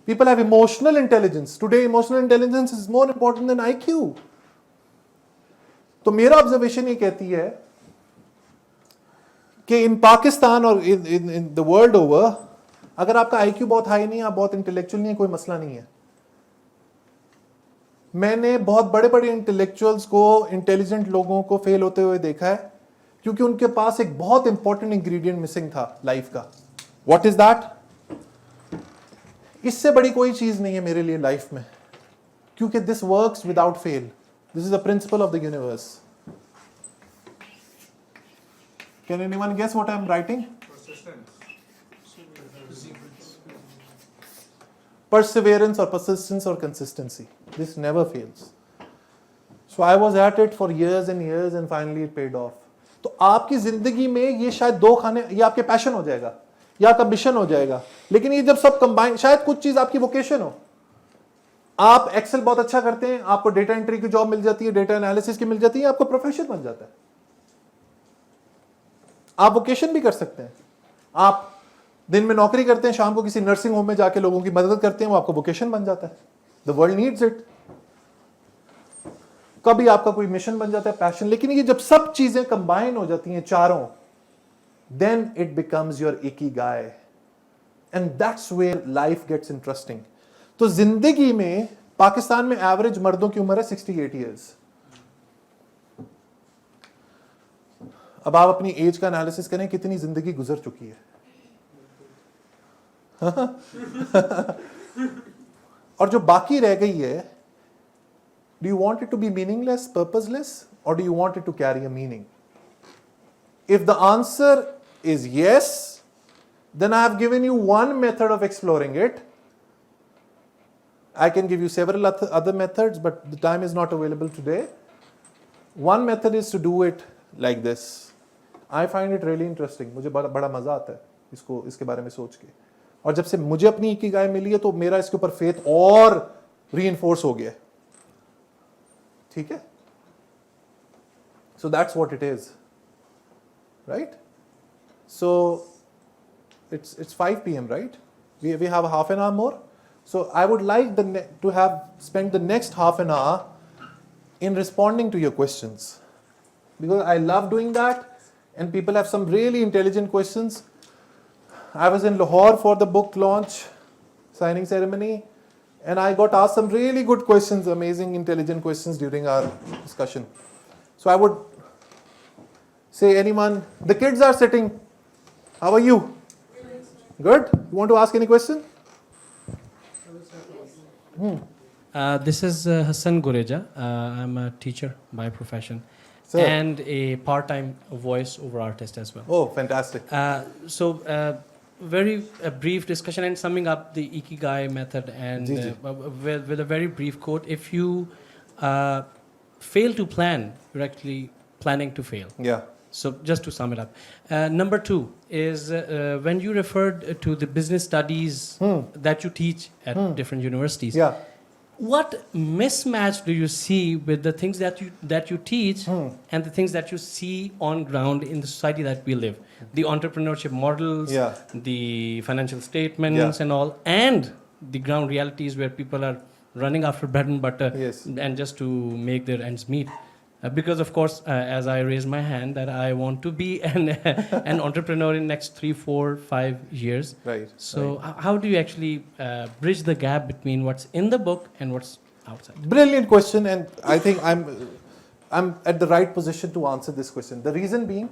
People have emotional intelligence. Today emotional intelligence is more important than IQ. तो मेरा ऑब्जर्वेशन ये कहती है कि इन पाकिस्तान और इन द वर्ल्ड ओवर, अगर आपका आईक्यू बहुत हाई नहीं है, आप बहुत इंटेलेक्चुअल नहीं है, कोई मसला नहीं है. मैंने बहुत बड़े बड़े इंटेलेक्चुअल्स को, इंटेलिजेंट लोगों को फेल होते हुए देखा है क्योंकि उनके पास एक बहुत इंपॉर्टेंट इंग्रेडिएंट मिसिंग था लाइफ का. What is that? इससे बड़ी कोई चीज नहीं है मेरे लिए लाइफ में, क्योंकि this works without fail. This is the principle of the universe. Can anyone guess what I am writing? Perseverance or persistence or consistency. This never fails. So I was at it for years and years and finally it paid off. तो आपकी जिंदगी में ये शायद दो खाने, ये आपके पैशन हो जाएगा, ये आपका मिशन हो जाएगा, लेकिन ये जब सब कंबाइन, शायद कुछ चीज आपकी वोकेशन हो. आप एक्सेल बहुत अच्छा करते हैं, आपको डेटा एंट्री की जॉब मिल जाती है, डेटा एनालिसिस की मिल जाती है, आपका प्रोफेशन बन जाता है. आप वोकेशन भी कर सकते हैं. आप दिन में नौकरी करते हैं, शाम को किसी नर्सिंग होम में जाके लोगों की मदद करते हैं, वो आपका वोकेशन बन जाता है. The world needs it. कभी आपका कोई मिशन बन जाता है, पैशन. लेकिन ये जब सब चीजें कंबाइन हो जाती हैं चारों, then it becomes your ikigai, and that's where life gets interesting. तो जिंदगी में पाकिस्तान में एवरेज मर्दों की उम्र है 68 ईयर्स. अब आप अपनी एज का एनालिसिस करें, कितनी जिंदगी गुजर चुकी है. और जो बाकी रह गई है, do you want it to be meaningless, purposeless, or do you want it to carry a meaning? If the answer is yes, then I have given you one method of exploring it. I can give you several other methods, but the time is not available today. One method is to do it like this. I find it really interesting. मुझे बड़ा मजा आता है इसके बारे में सोच के. और जब से मुझे अपनी इकिगाई मिली है, तो मेरा इसके ऊपर फेथ और रीइंफोर्स हो गया. ठीक है? सो that's what it is, right? So it's 5 p.m., right? We have a half an hour more. So I would like to have spent the next half an hour in responding to your questions, because I love doing that, and people have some really intelligent questions. I was in Lahore for the book launch signing ceremony, and I got asked some really good questions, amazing, intelligent questions during our discussion. So I would say, anyone, the kids are sitting. How are you? Good? You want to ask any question? This is Hassan Gureja. I'm a teacher by profession. Sir. And a part-time voice-over artist as well. Oh, fantastic. Very brief discussion and summing up the Ikigai method, and Ji, ji. with a very brief quote. If you fail to plan, you're actually planning to fail. Yeah. So just to sum it up. Number 2 is when you referred to the business studies that you teach at different universities. Yeah. What mismatch do you see with the things that you teach and the things that you see on ground in the society that we live? The entrepreneurship models, Yeah. the financial statements Yeah. and all, and the ground realities where people are running after bread and butter Yes. and just to make their ends meet. Because of course, as I raise my hand, that I want to be an entrepreneur in next 3, 4, 5 years. Right. So how do you actually bridge the gap between what's in the book and what's outside? Brilliant question, and I think I'm at the right position to answer this question. The reason being,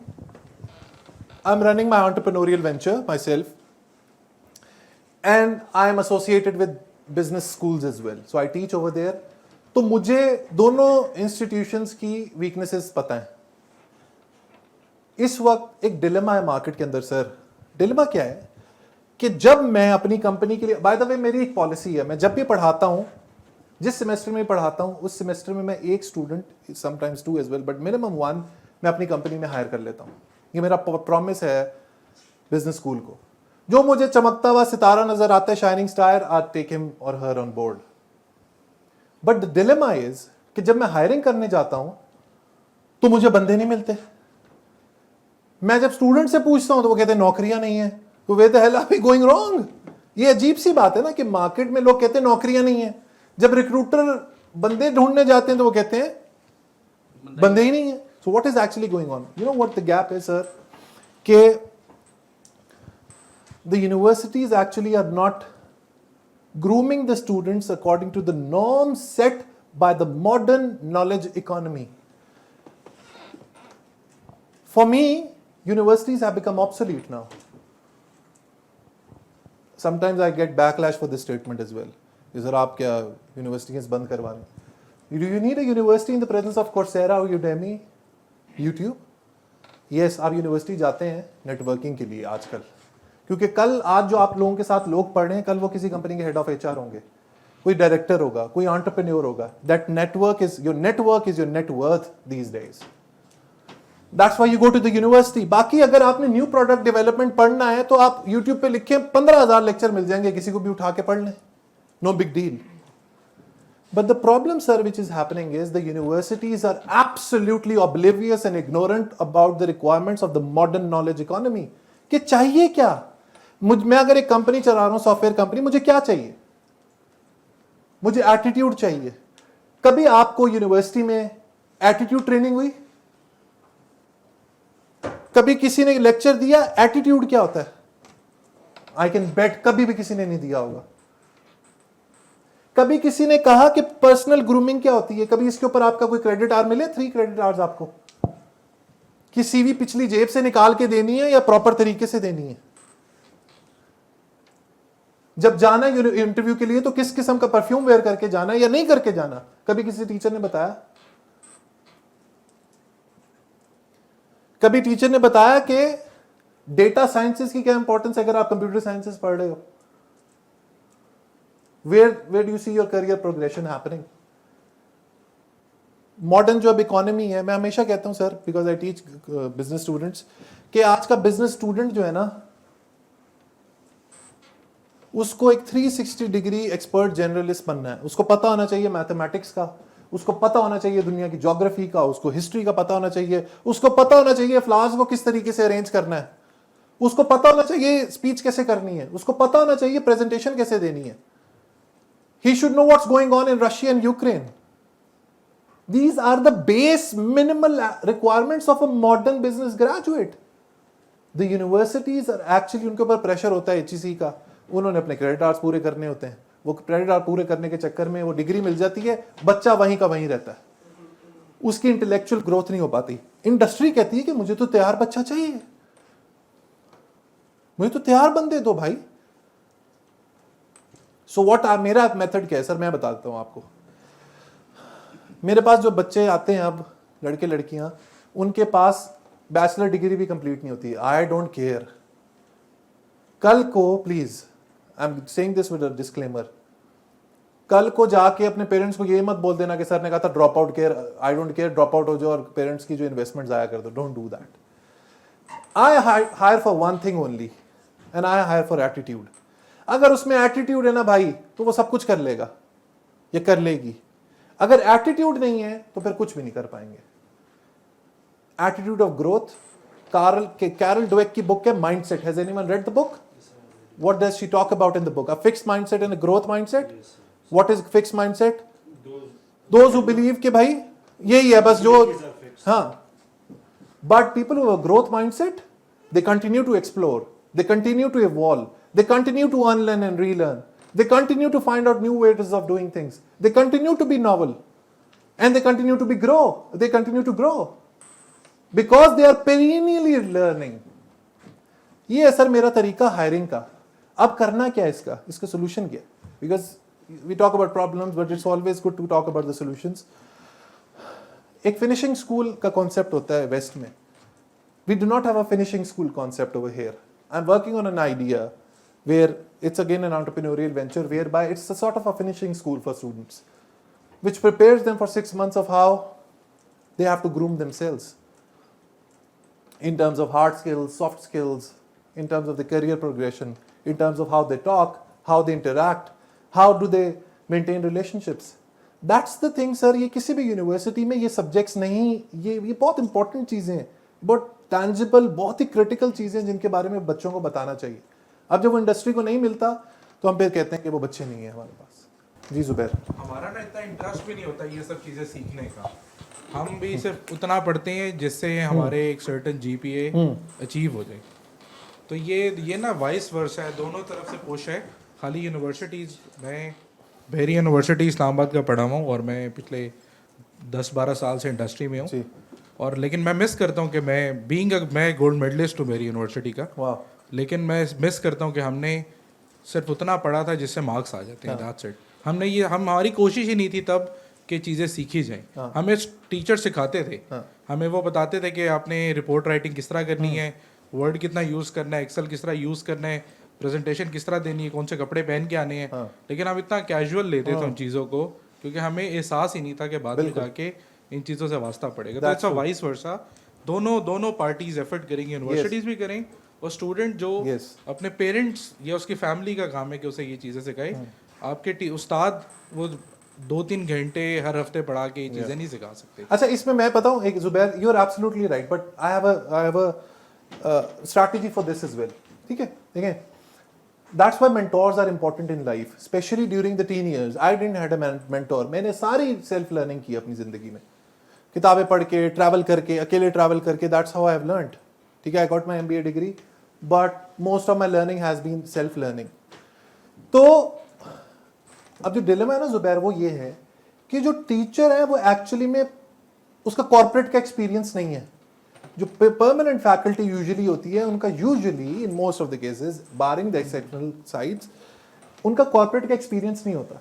I'm running my entrepreneurial venture myself, and I'm associated with business schools as well. So I teach over there. तो मुझे दोनों इंस्टीट्यूशंस की वीकनेसेस पता है. इस वक्त एक डिलेमा है मार्केट के अंदर. सर, डिलेमा क्या है कि जब मैं अपनी कंपनी के लिए, बाय द वे मेरी एक पॉलिसी है, मैं जब भी पढ़ाता हूं, जिस सेमेस्टर में पढ़ाता हूं, उस सेमेस्टर में मैं एक student, sometimes 2 as well, but minimum 1 मैं अपनी कंपनी में हायर कर लेता हूं. ये मेरा प्रॉमिस है बिजनेस स्कूल को. जो मुझे चमकता हुआ सितारा नजर आता है, shining star, I take him और her on board. But the dilemma is कि जब मैं हायरिंग करने जाता हूं तो मुझे बंदे नहीं मिलते. मैं जब स्टूडेंट से पूछता हूं तो वो कहते हैं नौकरियां नहीं है. तो why the hell are we going wrong? ये अजीब सी बात है ना कि मार्केट में लोग कहते हैं नौकरियां नहीं है, जब रिक्रूटर बंदे ढूंढने जाते हैं तो वो कहते हैं बंदे ही नहीं है. So what is actually going on? You know what the gap is sir, कि the universities actually are not grooming the students according to the norms set by the modern knowledge economy. For me, universities have become obsolete now. Sometimes I get backlash for this statement as well. Sir, आप क्या universities बंद करवाने? Do you need a university in the presence of Coursera or Udemy, YouTube? Yes, आप university जाते हैं networking के लिए आजकल, क्योंकि कल आज जो आप लोगों के साथ लोग पढ़ रहे हैं, कल वो किसी कंपनी के हेड ऑफ एचआर होंगे, कोई डायरेक्टर होगा, कोई एंटरप्रेन्योर होगा. That network is your net worth these days. That's why you go to the university. बाकी अगर आपने न्यू प्रोडक्ट डेवलपमेंट पढ़ना है तो आप यूट्यूब पे लिखें, 15,000 लेक्चर मिल जाएंगे, किसी को भी उठा के पढ़ लें, no big deal. But the problem, sir, which is happening is the universities are absolutely oblivious and ignorant about the requirements of the modern knowledge economy. कि चाहिए क्या? मैं अगर एक कंपनी चला रहा हूं, सॉफ्टवेयर कंपनी, मुझे क्या चाहिए? मुझे एटीट्यूड चाहिए. कभी आपको यूनिवर्सिटी में एटीट्यूड ट्रेनिंग हुई? कभी किसी ने लेक्चर दिया एटीट्यूड क्या होता है? आई कैन बेट कभी भी किसी ने नहीं दिया होगा. कभी किसी ने कहा कि पर्सनल ग्रूमिंग क्या होती है? कभी इसके ऊपर आपका कोई क्रेडिट आवर मिले? 3 क्रेडिट आवर्स आपको कि सीवी पिछली जेब से निकाल के देनी है या प्रॉपर तरीके से देनी है? जब जाना है इंटरव्यू के लिए तो किस किस्म का परफ्यूम वेयर करके जाना है या नहीं करके जाना? कभी किसी टीचर ने बताया? कभी टीचर ने बताया कि डेटा साइंसेस की क्या इंपॉर्टेंस है अगर आप कंप्यूटर साइंसेस पढ़ रहे हो? Where do you see your career progression happening? Modern जो अब इकोनॉमी है, मैं हमेशा कहता हूं sir, because I teach business students, कि आज का बिजनेस स्टूडेंट जो है ना, उसको एक 360 डिग्री एक्सपर्ट जनरलिस्ट बनना है. उसको पता होना चाहिए मैथमेटिक्स का, उसको पता होना चाहिए दुनिया की ज्योग्राफी का, उसको हिस्ट्री का पता होना चाहिए, उसको पता होना चाहिए फ्लावर्स को किस तरीके से अरेंज करना है, उसको पता होना चाहिए स्पीच कैसे करनी है, उसको पता होना चाहिए प्रेजेंटेशन कैसे देनी है. He should know what's going on in Russia and Ukraine. These are the base minimal requirements of a modern business graduate. The universities are actually, उनके ऊपर प्रेशर होता है HEC का, उन्होंने अपने क्रेडिट आवर्स पूरे करने होते हैं. वो क्रेडिट आवर पूरे करने के चक्कर में वो डिग्री मिल जाती है, बच्चा वहीं का वहीं रहता है, उसकी इंटेलेक्चुअल ग्रोथ नहीं हो पाती. इंडस्ट्री कहती है कि मुझे तो तैयार बच्चा चाहिए, मुझे तो तैयार बंदे दो भाई. सो व्हाट मेरा मेथड क्या है सर, मैं बता देता हूं आपको. मेरे पास जो बच्चे आते हैं अब, लड़के लड़कियां, उनके पास बैचलर डिग्री भी कंप्लीट नहीं होती. I don't care. कल को please, I am saying this with a disclaimer, कल को जाके अपने पेरेंट्स को ये मत बोल देना कि सर ने कहा था drop out care. I don't care, drop out हो जाओ और पेरेंट्स की जो इन्वेस्टमेंट जाया कर दो. Don't do that. I hire for one thing only, and I hire for attitude. अगर उसमें एटीट्यूड है ना भाई, तो वो सब कुछ कर लेगा, ये कर लेगी. अगर एटीट्यूड नहीं है तो फिर कुछ भी नहीं कर पाएंगे. Attitude of growth, Carol Dweck की बुक है mindset. Has anyone read the book? What does she talk about in the book? A fixed mindset and a growth mindset. What is fixed mindset? Those who believe कि भाई यही है बस जो, हाँ. But people who have growth mindset, they continue to explore, they continue to evolve, they continue to unlearn and relearn, they continue to find out new ways of doing things, they continue to be novel, and they continue to they continue to grow because they are perennially learning. ये है सर मेरा तरीका हायरिंग का. अब करना क्या है इसका सोल्यूशन क्या है? Because we talk about problems but it's always good to talk about the solutions. एक फिनिशिंग स्कूल का कॉन्सेप्ट होता है वेस्ट में. We do not have a finishing school concept over here. I'm working on an idea where it's again an entrepreneurial venture whereby it's a sort of a finishing school for students, which prepares them for 6 months of how they have to groom themselves in terms of hard skills, soft skills, in terms of the career progression, in terms of how they talk, how they interact, how do they maintain relationships. That's the thing sir, ये किसी भी यूनिवर्सिटी में ये सब्जेक्ट्स नहीं, ये बहुत इंपॉर्टेंट चीज़ें हैं, बहुत टैंजिबल, बहुत ही क्रिटिकल चीज़ें जिनके बारे में बच्चों को बताना चाहिए. अब जब वो इंडस्ट्री को नहीं मिलता तो हम फिर कहते हैं कि वो बच्चे नहीं है हमारे पास. जी जुबैर. हमारा ना इतना इंटरेस्ट भी नहीं होता ये सब चीज़ें सीखने का. हम भी सिर्फ उतना पढ़ते हैं जिससे हमारे एक सर्टेन जीपीए अचीव हो जाए. तो ये ना वाइस वर्सा है, दोनों तरफ से पुश है. खाली यूनिवर्सिटीज़, मैं बहरी यूनिवर्सिटी इस्लामाबाद का पढ़ा हुआ हूँ और मैं पिछले 10-12 साल से इंडस्ट्री में हूँ. और लेकिन मैं मिस करता हूँ कि मैं गोल्ड मेडलिस्ट हूँ बहरी यूनिवर्सिटी का. वाह. लेकिन मैं मिस करता हूँ कि हमने सिर्फ उतना पढ़ा था जिससे मार्क्स आ जाते हैं. That's it. हमारी कोशिश ही नहीं थी तब कि चीज़ें सीखी जाएं. हमें टीचर सिखाते थे, हमें वो बताते थे कि आपने रिपोर्ट राइटिंग किस तरह करनी है, वर्ड कितना यूज़ करना है, एक्सेल किस तरह यूज़ करना है, प्रेजेंटेशन किस तरह देनी है, कौन से कपड़े पहन के आने हैं. लेकिन हम इतना कैजुअल लेते थे उन चीज़ों को क्योंकि हमें एहसास ही नहीं था कि बाद में जाके इन चीज़ों से वास्ता पड़ेगा. तो इट्स वाइस वर्सा. दोनों पार्टीज एफर्ट करेंगी, यूनिवर्सिटीज़ भी करें और स्टूडेंट जो अपने पेरेंट्स या उसकी फैमिली का काम है कि उसे ये चीज़ें सिखाए. आपके उस्ताद वो 2-3 घंटे हर हफ्ते पढ़ा के ये चीज़ें नहीं सिखा सकते. अच्छा, इसमें मैं बताऊं एक Zubair, you are absolutely right, but I have a strategy for this as well. ठीक है, देखें, that's why mentors are important in life, specially during the teen years. I didn't had a mentor. मैंने सारी सेल्फ लर्निंग की अपनी जिंदगी में, किताबें पढ़ के, ट्रैवल करके, अकेले ट्रैवल करके. That's how I have learned. ठीक है, I got my MBA degree, but most of my learning has been self learning. तो अब जो डिलेमा है ना जुबैर, वो ये है कि जो टीचर है वो एक्चुअली में उसका कॉर्पोरेट का एक्सपीरियंस नहीं है. जो परमानेंट फैकल्टी यूजुअली होती है उनका, usually in most of the cases barring the exceptional sides, उनका कॉर्पोरेट का एक्सपीरियंस नहीं होता.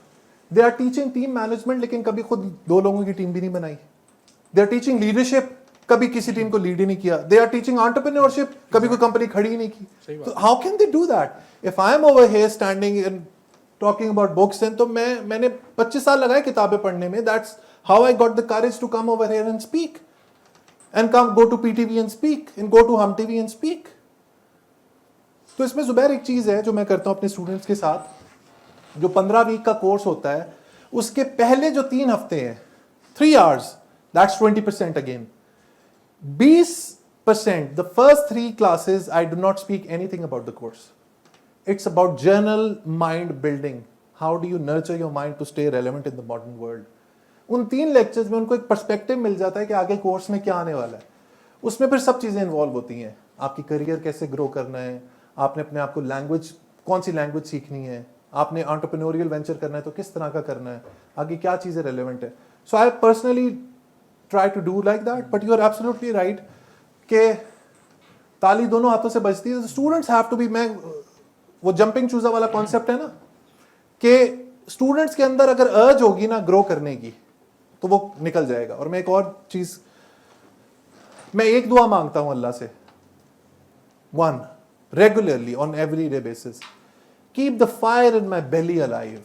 They are teaching team management, लेकिन कभी खुद 2 लोगों की टीम भी नहीं बनाई. दे आर टीचिंग लीडरशिप, कभी किसी टीम को लीड ही नहीं किया. दे आर टीचिंग एंटरप्रेन्योरशिप, कभी कोई कंपनी खड़ी ही नहीं की. तो how can they do that? If I am over here standing and talking about books, and तो मैंने 25 साल लगाए किताबें पढ़ने में. That's how I got the courage to come over here and speak, and come go to PTV and speak, and go to Hum TV and speak. तो इसमें जुबैर एक चीज है जो मैं करता हूं अपने स्टूडेंट्स के साथ. जो 15 वीक का कोर्स होता है, उसके पहले जो 3 हफ्ते हैं, 3 hours, that's 20% again. 20%, the first 3 classes, I do not speak anything about the course. It's about journal mind building. How do you nurture your mind to stay relevant in the modern world? उन 3 लेक्चर्स में उनको एक पर्सपेक्टिव मिल जाता है कि आगे कोर्स में क्या आने वाला है. उसमें फिर सब चीज़ें इन्वॉल्व होती हैं. आपकी करियर कैसे ग्रो करना है, आपने अपने आप को लैंग्वेज, कौन सी लैंग्वेज सीखनी है, आपने एंटरप्रेन्योरियल वेंचर करना है तो किस तरह का करना है, आगे क्या चीज़ें रेलेवेंट है. So I personally try to do like that. But you are absolutely right कि ताली दोनों हाथों से बजती है. स्टूडेंट्स हैव टू बी, मैं वो जंपिंग चूजा वाला कॉन्सेप्ट है ना, कि स्टूडेंट्स के अंदर अगर अर्ज होगी ना ग्रो करने की तो वो निकल जाएगा. और मैं एक और चीज, मैं एक दुआ मांगता हूं अल्लाह से, 1, regularly on every day basis, keep the fire in my belly alive.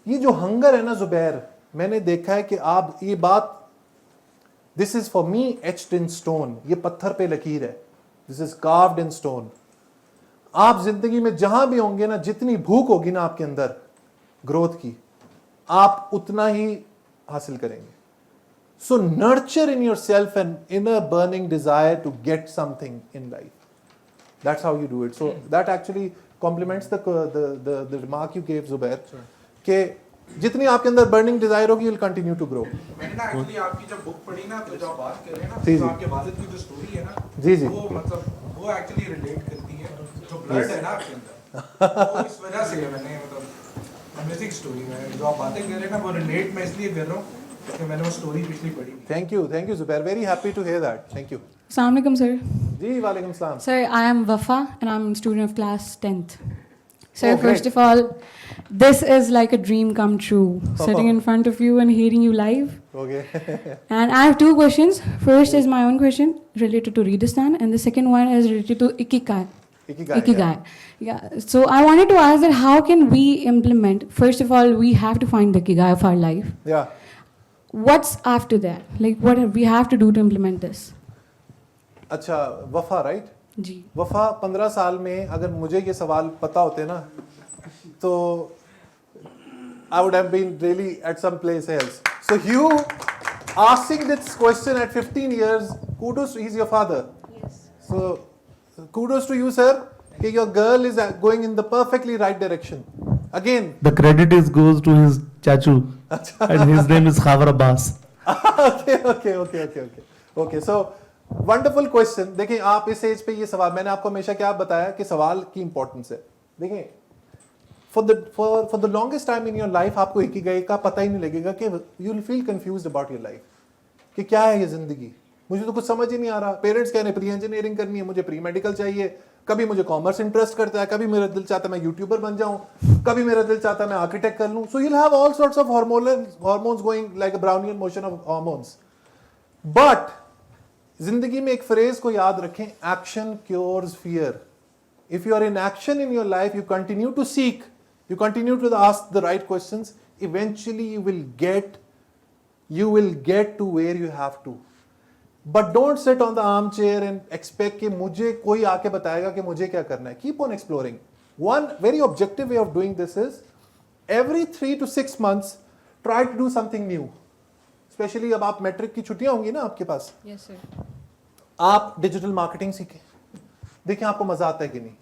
ये जो हंगर है ना जुबैर, मैंने देखा है कि आप ये बात, this is for me etched in stone. ये पत्थर पे लकीर है, this is carved in stone. आप जिंदगी में जहां भी होंगे ना, जितनी भूख होगी ना आपके अंदर ग्रोथ की, आप उतना ही हासिल करेंगे. So nurture in your self an inner burning desire to get something in life. That's how you do it. So that actually compliments the remark you gave Zubair, कि जितनी आपके अंदर बर्निंग डिजायर होगी, विल कंटिन्यू टू ग्रो. मैंने ना एक्चुअली आपकी जब बुक पढ़ी ना, तो जब बात कर रहे हैं ना, जी, तो जी. आपके वालिद की जो स्टोरी है ना, जी, जी. वो मतलब वो एक्चुअली रिलेट करती है. जो ब्लड है ना आपके अंदर, वो इस वजह से है. मैंने मतलब अमेजिंग स्टोरी में जो आप बातें कर रहे हैं ना, वो रिलेट मैं इसलिए कर रहा हूँ क्योंकि मैंने वो स्टोरी पिछली पढ़ी. Thank you Zubair, very happy to hear that. Thank you. Assalamu alaikum, sir. जी वालेकुम सलाम. Sir, I am Wafa and I'm a student of class 10th. Sir, Oh, first great. of all, this is like a dream come true, sitting in front of you and hearing you live. Okay. And I have 2 questions. First is my own question related to Redistan, and the second one is related to Ikigai. Ikigai. Yeah. So I wanted to ask that how can we implement, first of all, we have to find the Ikigai of our life. Yeah. What's after that? Like what we have to do to implement this? अच्छा, वफा राइट. जी. वफा 15 साल में अगर मुझे ये सवाल पता होते ना, तो I would have been really at some place else. So you asking this question at 15 years, kudos to, he's your father. Yes. So kudos to you, sir. That your girl is going in the perfectly right direction. Again, The credit goes to his chachu, and his name is Khabar Abbas. okay. So wonderful question. देखिए आप इस एज पे ये सवाल, मैंने आपको हमेशा क्या बताया कि सवाल की इंपॉर्टेंस है. देखिए for the longest time in your life आपको इकिगाई का पता ही नहीं लगेगा कि you will feel confused about your life कि क्या है ये जिंदगी, मुझे तो कुछ समझ ही नहीं आ रहा. पेरेंट्स कह रहे प्री इंजीनियरिंग करनी है, मुझे प्री मेडिकल चाहिए, कभी मुझे कॉमर्स इंटरेस्ट करता है, कभी मेरा दिल चाहता है मैं यूट्यूबर बन जाऊं, कभी मेरा दिल चाहता है मैं आर्किटेक्ट कर लूं. So you will have all sorts of hormones going like a Brownian motion of hormones. But जिंदगी में एक फ्रेज को याद रखें, action cures fear. If you are in action in your life, you continue to seek, you continue to ask the right questions, eventually you will get to where you have to. But don't sit on the armchair and expect कि मुझे कोई आके बताएगा कि मुझे क्या करना है. Keep on exploring. One very objective way of doing this is every 3 to 6 months try to do something new. Especially अब आप मैट्रिक की छुट्टियां होंगी ना आपके पास. Yes, sir. आप डिजिटल मार्केटिंग सीखें, देखें आपको मजा आता है कि नहीं.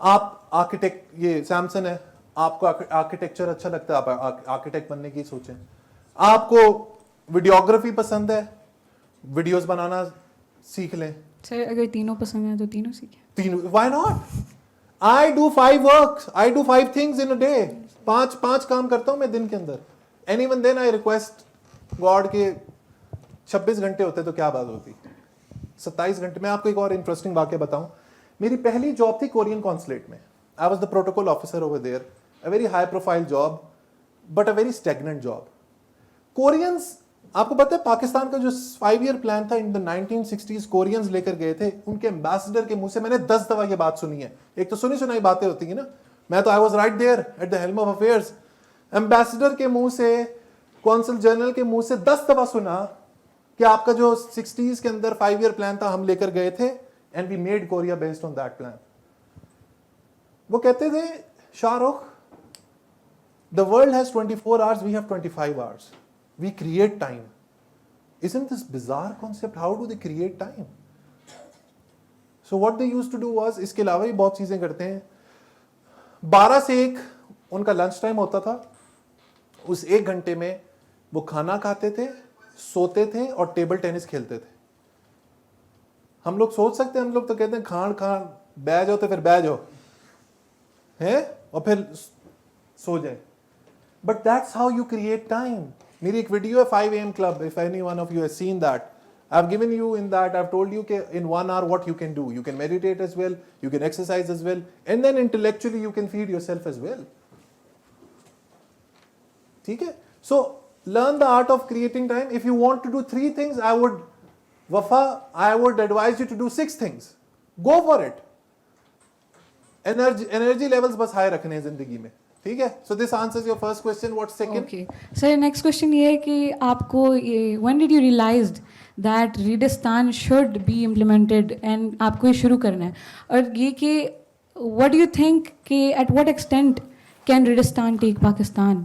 आप आर्किटेक्ट, ये सैमसन है, आपको आर्किटेक्चर अच्छा लगता है, आप आर्किटेक्ट बनने की सोचें. आपको वीडियोग्राफी पसंद है, वीडियोस बनाना सीख लें. सर अगर तीनों पसंद है तो तीनों सीखें. तीनों, why not? I do 5 works, I do 5 things in a day. 5 काम करता हूं मैं दिन के अंदर. Anyone then I request God के 26 घंटे होते तो क्या बात होती, 27 घंटे. मैं आपको एक और इंटरेस्टिंग वाक्य बताऊं. मेरी पहली जॉब थी कोरियन कॉन्सुलेट में. I was the protocol officer over there. A very high profile job but a very stagnant job. Koreans, आपको पता है पाकिस्तान का जो 5 ईयर प्लान था इन द 1960s, कोरियंस लेकर गए थे. उनके एम्बेसडर के मुंह से मैंने 10 दफा ये बात सुनी है. एक तो सुनी सुनाई बातें होती है ना, मैं तो I was right there at the helm of affairs. Ambassador के मुंह से, कौंसल जनरल के मुंह से 10 दफा सुना कि आपका जो 60s के अंदर 5 ईयर प्लान था हम लेकर गए थे and we made Korea based on that plan. वो कहते थे, Shahrukh, the world has 24 hours, we have 25 hours, we create time. Isn't this bizarre concept? How do they create time? So what they used to do was, इसके अलावा भी बहुत चीजें करते हैं. 12 से 1 उनका लंच टाइम होता था. उस 1 घंटे में वो खाना खाते थे, सोते थे और टेबल टेनिस खेलते थे. हम लोग सोच सकते हैं, हम लोग तो कहते हैं खान बह जाओ तो फिर बह जाओ है और फिर सो जाए. But that's how you create time. मेरी एक वीडियो है 5 AM club, if any one of you has seen that. I have given you in that, I have told you कि इन 1 hour what you can do. You can meditate as well, you can exercise as well, and then intellectually you can feed yourself as well. ठीक है? So learn the art of creating time. If you want to do 3 things, I would advise you to do 6 things. Go for it. Energy levels बस हाई रखने हैं जिंदगी में. ठीक है? So this answers your first question. What's second? Okay. Sir next question ये है कि आपको ये when did you realize that Redistan should be implemented and आपको ये शुरू करना है. और ये कि what do you think कि at what extent can Redistan take Pakistan?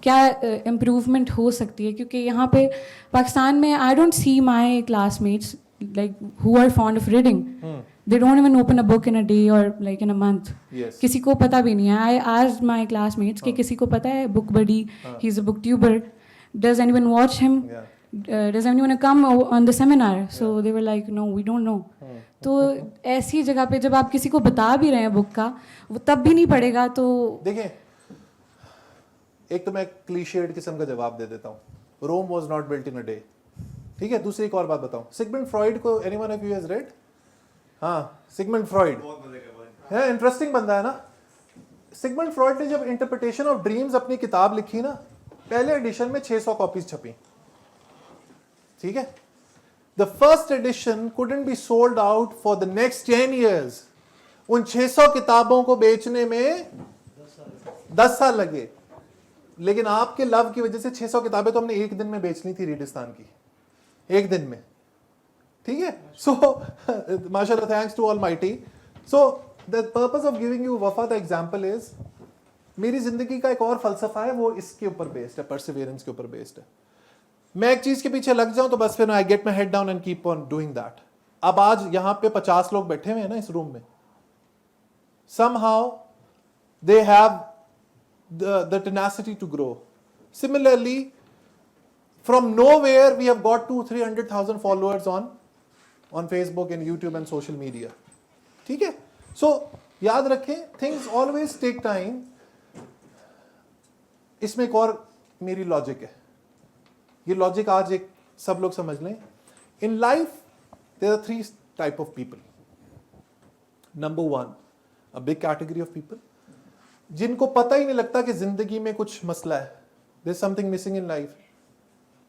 क्या इम्प्रूवमेंट हो सकती है? क्योंकि यहाँ पे पाकिस्तान में I don't see my classmates like who are fond of reading. They don't even open a book in a day और लाइक इन अ मंथ. किसी को पता भी नहीं है. आई आस्क्ड माई क्लासमेट्स कि किसी को पता है book buddy, he is a book tuber, does anyone watch him, does anyone come on the seminar? So they were like no, we don't know. तो ऐसी जगह पे जब आप किसी को बता भी रहे हैं बुक का, वो तब भी नहीं पढ़ेगा. तो देखिए, एक तो मैं क्लीशेड किस्म का जवाब दे देता हूँ, Rome was not built in a day. ठीक है? दूसरी एक और बात बताऊँ, सिगमंड फ्रॉइड को anyone of you has read? हाँ, सिगमंड फ्रॉइड है, इंटरेस्टिंग बंदा है ना. सिगमंड फ्रॉइड ने जब इंटरप्रिटेशन ऑफ ड्रीम्स अपनी किताब लिखी ना, पहले एडिशन में 600 कॉपीज छपी. ठीक है? The first edition couldn't be sold out for the next 10 years. उन 600 किताबों को बेचने में 10 साल लगे. लेकिन आपके लव की वजह से 600 किताबें तो हमने एक दिन में बेच ली थी रेडिस्तान की, एक दिन में. ठीक है? सो माशाल्लाह, thanks to almighty. So the purpose of giving you Wafa the example is मेरी जिंदगी का एक और फलसफा है, वो इसके ऊपर बेस्ड है, परसिवियरेंस के ऊपर बेस्ड है। मैं एक चीज के पीछे लग जाऊं तो बस फिर I get my head down and keep on doing that. अब आज यहां पे 50 लोग बैठे हुए हैं ना इस रूम में, somehow they have the tenacity to grow. Similarly, from nowhere we have got 200,000-300,000 followers on Facebook and YouTube and social media. ठीक है? So याद रखें, things always take time. इसमें एक और मेरी लॉजिक है, ये लॉजिक आज एक सब लोग समझ लें। In life there are 3 type of people. Number 1, a big category of people जिनको पता ही नहीं लगता कि जिंदगी में कुछ मसला है, there's something missing in life.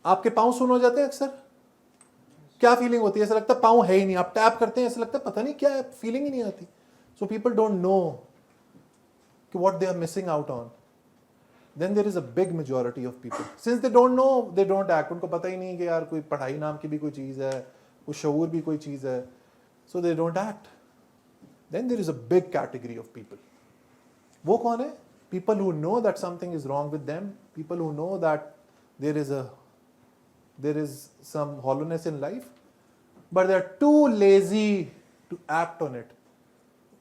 आपके पाँव सुन हो जाते हैं अक्सर, क्या फीलिंग होती है? ऐसा लगता है पाँव है ही नहीं, आप टैप करते हैं ऐसा लगता है पता नहीं क्या है, फीलिंग ही नहीं आती। सो पीपल डोंट नो कि what they are missing out on. Then there is a big majority of people, since they don't know, they don't act. उनको पता ही नहीं कि यार कोई पढ़ाई नाम की भी कोई चीज़ है, कोई शऊर भी कोई चीज़ है, so they don't act. Then there is a big category of people. वो कौन है? People who know that something is wrong with them, people who know that there is some hollowness in life, but they are too lazy to act on it.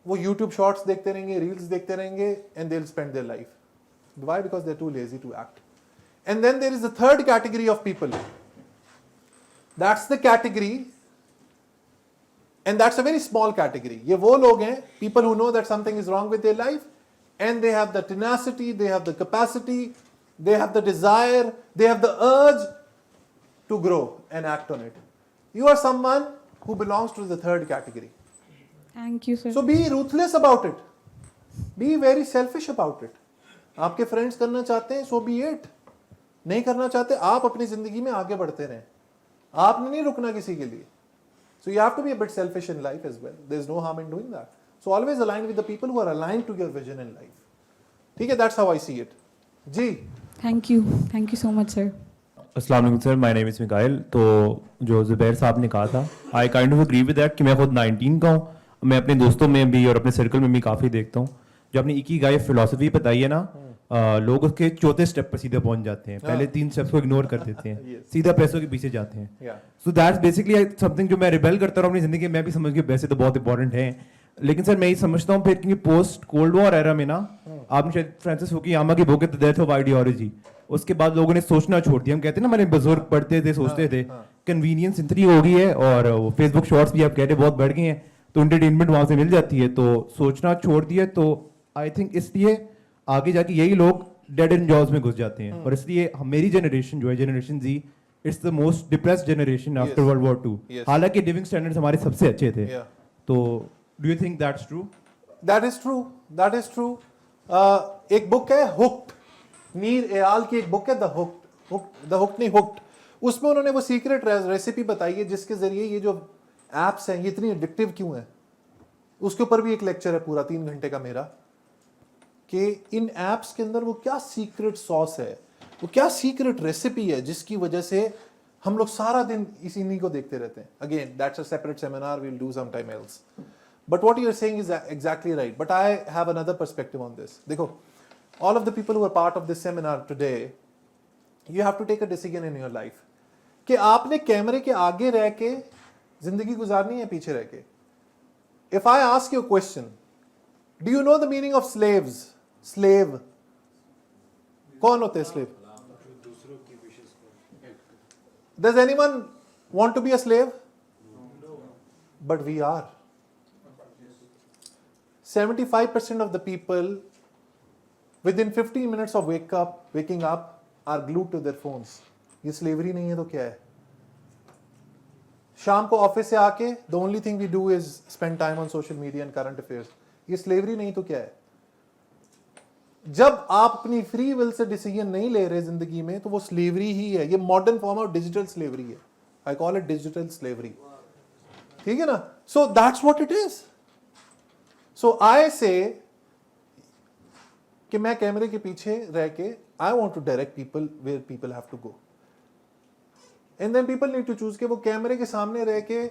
वो YouTube shorts देखते रहेंगे, reels देखते रहेंगे, and they'll spend their life. Why? Because they're too lazy to act. And then there is the third category of people. That's the category, and that's a very small category. ये वो लोग हैं, people who know that something is wrong with their life, and they have the tenacity, they have the capacity, they have the desire, they have the urge to grow and act on it. You are someone who belongs to the third category. Thank you, sir. So be ruthless about it. Be very selfish about it. आपके फ्रेंड्स करना चाहते हैं, so be it. नहीं करना चाहते, आप अपनी जिंदगी में आगे बढ़ते रहें, आपने नहीं रुकना किसी के लिए. So you have to be a bit selfish in life as well. There's no harm in doing that. So always align with the people who are aligned to your vision in life. ठीक है, that's how I see it. Ji. Thank you so much, sir. अस्सलाम वालेकुम sir, my name is Mikail. तो जो ज़ुबैर साहब ने कहा था, I kind of agree with that कि मैं खुद 19 का हूँ। मैं अपने दोस्तों में भी और अपने सर्कल में भी काफ़ी देखता हूँ, जो अपनी इकिगाई फिलॉसफी बताई है ना, लोग उसके चौथे स्टेप पर सीधे पहुंच जाते हैं, पहले 3 स्टेप्स को इग्नोर कर देते हैं, सीधा पैसों के पीछे जाते हैं। सो दैट्स बेसिकली समथिंग जो मैं रिबेल करता रहा हूँ अपनी जिंदगी में। मैं भी समझ गया पैसे तो बहुत इंपॉर्टेंट हैं, लेकिन सर मैं ये समझता हूँ फिर कि पोस्ट कोल्ड वॉर एरा में ना, आपने शायद फ्रांसिस फुकुयामा की book the death of ideology, उसके बाद लोगों ने सोचना छोड़ दिया। हम कहते हैं ना, हमारे बुजुर्ग पढ़ते थे, सोचते थे, कन्वीनियंस इतनी हो गई है और फेसबुक शॉर्ट्स भी आप कहते बहुत बढ़ गए हैं, तो एंटरटेनमेंट वहां से मिल जाती है, तो सोचना छोड़ दिया। तो आई थिंक इसलिए आगे जाके यही लोग डेड एंड जॉब्स में घुस जाते हैं, और इसलिए मेरी जनरेशन जो है, generation Z, it's the most depressed generation after world war 2। हालांकि लिविंग स्टैंडर्ड्स हमारे सबसे अच्छे थे। तो do you think that's true? That is true, that is true. एक बुक है हुक्ड, नीर एयाल की एक बुक है द हुक्ड नहीं हुक्ड, उसमें उन्होंने वो सीक्रेट रेसिपी बताई है जिसके जरिए ये जो एप्स हैं ये इतनी एडिक्टिव क्यों है। उसके ऊपर भी एक लेक्चर है पूरा 3 घंटे का मेरा, कि इन एप्स के अंदर वो क्या सीक्रेट सॉस है, वो क्या सीक्रेट रेसिपी है जिसकी वजह से हम लोग सारा दिन इसी को देखते रहते हैं। Again that's a separate seminar, we will do some time else, but what you are saying is exactly right, but I have another perspective on this. देखो, all of the people who are part of this seminar today, you have to take a decision in your life कि आपने कैमरे के आगे रह के जिंदगी गुजारनी है, पीछे रह के। If I ask you a question, do you know the meaning of slaves? Slave, कौन होते हैं slave? Does anyone want to be a slave? But we are. 75% of the people within 15 minutes of waking up are glued to their phones. ये slavery नहीं है तो क्या है? शाम को ऑफिस से आके the only thing we do is spend time on social media and current affairs. ये slavery नहीं तो क्या है? जब आप अपनी फ्री विल से डिसीजन नहीं ले रहे जिंदगी में, तो वो स्लेवरी ही है। ये modern form of digital slavery है। I call it digital slavery. ठीक है ना? So that's what it is. So I say कि मैं कैमरे के पीछे रह के I want to direct people where people have to go, and then people need to choose के वो कैमरे के सामने रह के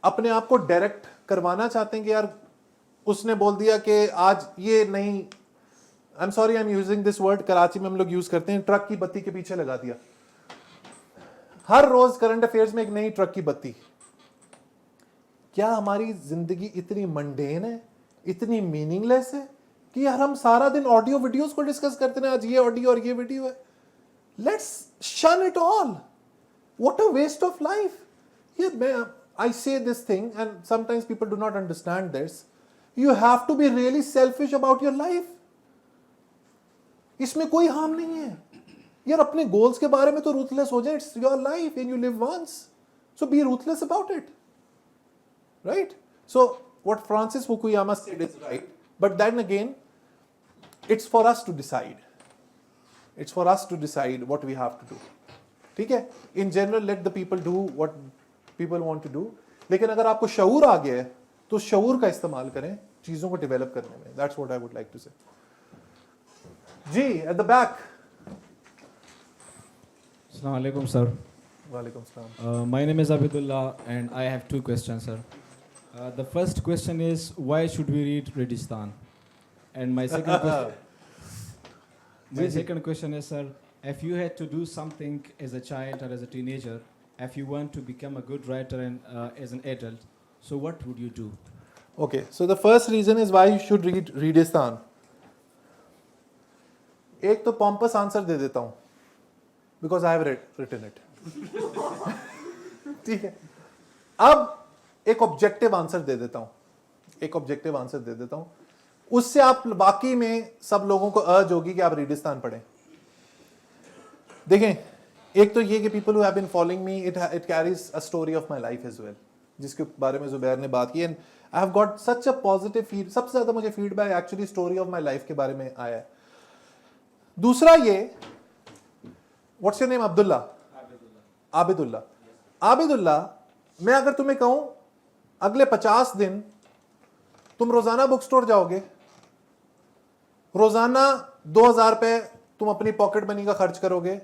अपने आप को डायरेक्ट करवाना चाहते हैं कि यार उसने बोल दिया कि आज ये नहीं आई am sorry I am using this word, Karachi में हम लोग यूज करते हैं, ट्रक की बत्ती के पीछे लगा दिया। हर रोज करंट अफेयर्स में एक नई ट्रक की बत्ती। क्या हमारी जिंदगी इतनी मंडेन है, इतनी मीनिंगलेस है कि यार हम सारा दिन ऑडियो वीडियोस को डिस्कस करते हैं, आज ये ऑडियो और ये वीडियो है। Let's shun it all, what a waste of life. ये मैं I say this thing and sometimes people do not understand this. You have to be really selfish about your life. इसमें कोई हार्म नहीं है यार, अपने गोल्स के बारे में तो रूथलेस हो जाए। It's your life and you live once, so be ruthless about it, right? So what Francis Fukuyama said is right, but then again it's for us to decide, it's for us to decide what we have to do. ठीक है, in general let the people do what people want to do, लेकिन अगर आपको शऊर आ गया है तो शऊर का इस्तेमाल करें चीजों को डेवलप करने में। That's what I would like to say. जी at the back. Assalamu alaikum, sir. Walaikum salam. My name is Abidullah and I have 2 questions, sir. The first question is, why should we read Redistan? And my second question is, sir, if you had to do something as a child or as a teenager, if you want to become a good writer and as an adult, so what would you do? Okay, so the first reason is why you should read Redistan. एक तो pompous आंसर दे देता हूं, because I have written it. ठीक है, अब एक ऑब्जेक्टिव आंसर दे देता हूं, एक ऑब्जेक्टिव आंसर दे देता हूं, उससे आप बाकी में सब लोगों को अर्ज होगी कि आप रेडिस्तान पढ़ें। देखें, एक तो ये कि people who have been following me, it carries a story of my life as well, जिसके बारे में जुबैर ने बात की, and I have got such a positive feed. सबसे ज्यादा मुझे feedback actually story of my life के बारे में आया है। दूसरा ये, what's your name? Abdullah? Abidullah. Abidullah, मैं अगर तुम्हें कहूं अगले 50 दिन तुम रोजाना बुक स्टोर जाओगे, रोजाना 2000 रुपए तुम अपनी पॉकेट मनी का खर्च करोगे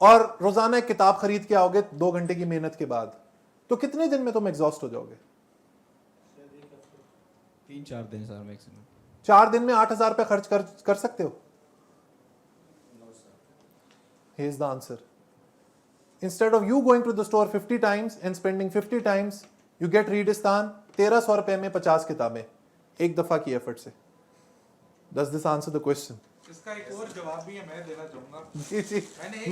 और रोजाना एक किताब खरीद के आओगे 2 घंटे की मेहनत के बाद, तो कितने दिन में तुम एग्जॉस्ट हो जाओगे? 3-4 दिन, सर, मैक्सिमम। 4 दिन में 8000 रुपए खर्च कर सकते हो? Here's the answer. Instead of you going to the store 50 times and spending 50 times, you get Redistan 1300 रुपए में 50 किताबें एक दफा की एफर्ट से। Does this answer the question? इसका एक और जवाब भी है, मैं देना चाहूंगा। जी जी,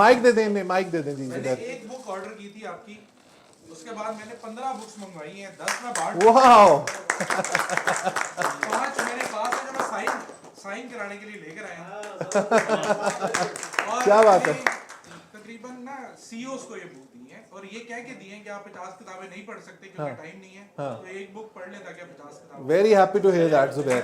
माइक दे दें, माइक दे दें जी। मैंने एक बुक ऑर्डर की थी आपकी, उसके बाद मैंने 15 बुक्स मंगवाई हैं, 10 में बांट। वाओ। 5 मेरे पास है जो मैं साइन कराने के लिए लेकर आया हूं। क्या बात है। तकरीबन ना सीईओस को ये बुक दी है और ये कह के दी है कि आप 50 किताबें नहीं पढ़ सकते क्योंकि टाइम नहीं है, तो एक बुक पढ़ ले ताकि 50 किताबें। Very happy to hear that Zubair.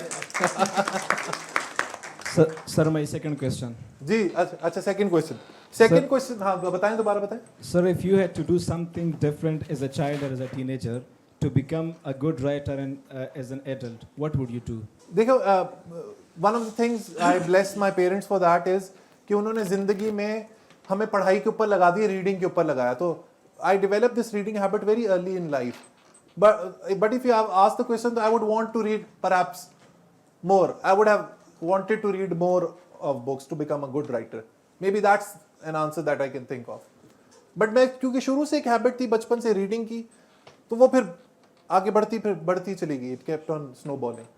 Sir, my second question. जी अच्छा, सेकंड क्वेश्चन। सेकंड क्वेश्चन, हाँ बताएं, दोबारा बताएं। Sir, if you had to do something different as a child or as a teenager to become a good writer and as an adult, what would you do? देखो, one of the things I bless my parents for that is कि उन्होंने जिंदगी में हमें पढ़ाई के ऊपर लगा दी, रीडिंग के ऊपर लगाया। तो I developed this reading habit very early in life. But if you have asked the question, I would want to read perhaps more. I would have wanted to read more of books to become a good writer. Maybe that's an answer that I can think of. But मैं क्योंकि शुरू से एक हैबिट थी बचपन से रीडिंग की, तो वो फिर आगे बढ़ती चली गई। It kept on snowballing.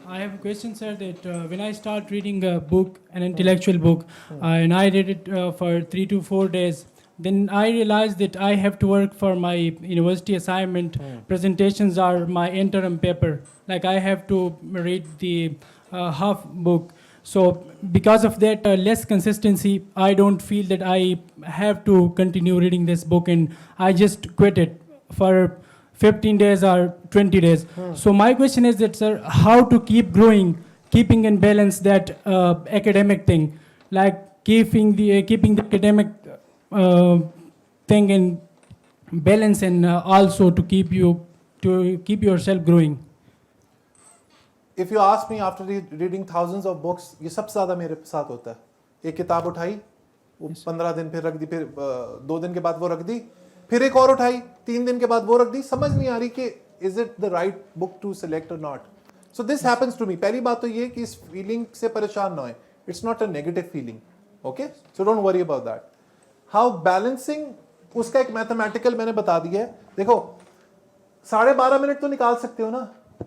I have a question, sir, that when I start reading a book, an intellectual book, and I read it for 3 to 4 days, then I realized that I have to work for my university assignment. Presentations are my interim paper. Like I have to read the half book. So because of that less consistency, I don't feel that I have to continue reading this book, and I just quit it for 15 days or 20 days. So my question is that, sir, how to keep growing, keeping in balance that academic thing, like keeping the academic thing in balance, and also to keep yourself growing. If you ask me, after reading thousands of books, ये सबसे ज़्यादा मेरे साथ होता है। एक किताब उठाई, वो 15 दिन फिर रख दी, फिर 2 दिन के बाद वो रख दी, फिर एक और उठाई, 3 दिन के बाद वो रख दी। समझ नहीं आ रही कि is it the right book to select or not. So this happens to me. पहली बात तो ये कि इस फीलिंग से परेशान ना होए. It's not a negative feeling. Okay, so don't worry about that. How balancing, उसका एक मैथमेटिकल मैंने बता दिया है. देखो 12.5 मिनट तो निकाल सकते हो ना.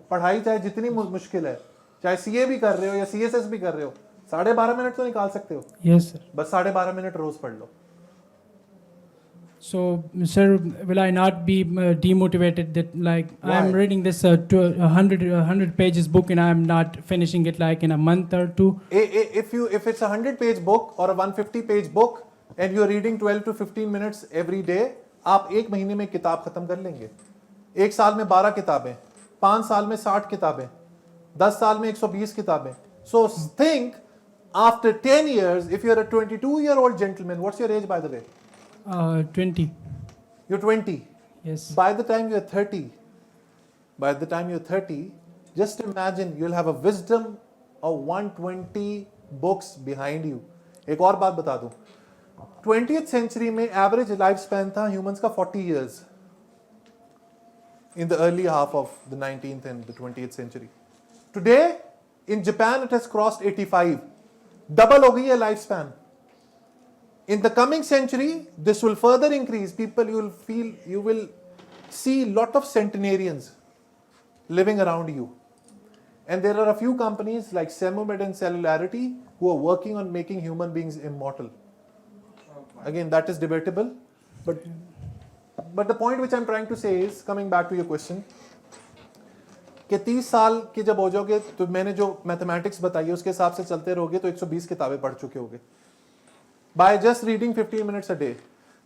पढ़ाई चाहे जितनी मुश्किल है, चाहे सीए भी कर रहे हो या सीएसएस भी कर रहे हो, 12.5 मिनट तो निकाल सकते हो. Yes, sir. बस 12.5 मिनट रोज पढ़ लो. So, sir, will I not be demotivated that like Why? I'm reading this 100 pages book and I'm not finishing it like in a month or two? If it's a 100-page book or a 150-page book and you're reading 12 to 15 minutes every day, आप एक महीने में किताब खत्म कर लेंगे. एक साल में 12 किताबें, 5 साल में 60 किताबें, 10 साल में 120 किताबें. So think, after 10 years, if you're a 22-year-old gentleman, what's your age by the way? 20. You're 20. Yes. By the time you're 30, just imagine you'll have a wisdom of 120 books behind you. एक और बात बता दूं, 20th century में average life span था humans का 40 years. In the early half of the 19th and the 20th century. Today, in Japan, it has crossed 85. Double हो गई है life span. In the coming century, this will further increase. People, you will see lot of centenarians living around you. And there are a few companies like Semumed and Cellularity who are working on making human beings immortal. Again, that is debatable. But the point which I'm trying to say is, coming back to your question, कि 30 साल के जब हो जाओगे तो मैंने जो मैथमेटिक्स बताई है उसके हिसाब से चलते रहोगे तो 120 किताबें पढ़ चुके होगे. By just reading 15 minutes a day.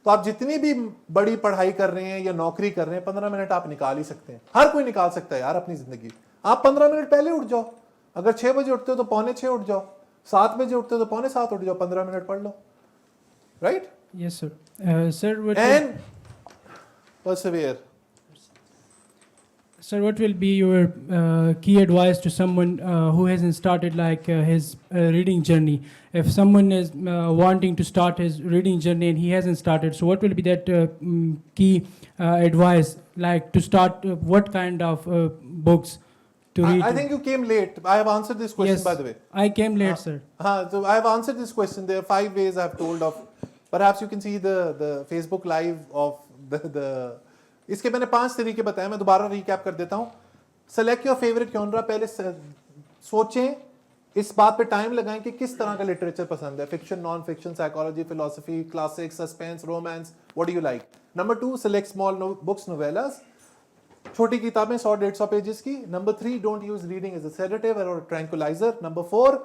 तो आप जितनी भी बड़ी पढ़ाई कर रहे हैं या नौकरी कर रहे हैं, 15 मिनट आप निकाल ही सकते हैं. हर कोई निकाल सकता है यार अपनी जिंदगी. आप 15 मिनट पहले उठ जाओ. अगर 6 बजे उठते हो तो 6:45 उठ जाओ. 7 बजे उठते हो तो 7:45 उठ जाओ. 15 मिनट पढ़ लो. Right? Yes, sir. Sir, And persevere. Sir, what will be your key advice to someone who hasn't started like his reading journey? If someone is wanting to start his reading journey and he hasn't started, so what will be that key advice, like to start what kind of books to read? I think you came late. I have answered this question, Yes, by the way. I came late, sir. So I have answered this question. There are 5 ways I have told of. Perhaps you can see the Facebook live of the इसके मैंने 5 तरीके बताए. मैं दोबारा रिकैप कर देता हूँ. Select your favourite genre. पहले सोचें, इस बात पे टाइम लगाएं कि किस तरह का लिटरेचर पसंद है. Fiction, non fiction, psychology, philosophy, classic, suspense, romance. What do you like? Number 2, select small books, novellas, छोटी किताबें 100-150 पेजेस की. Number 3, don't use reading as a sedative और tranquilizer. Number 4,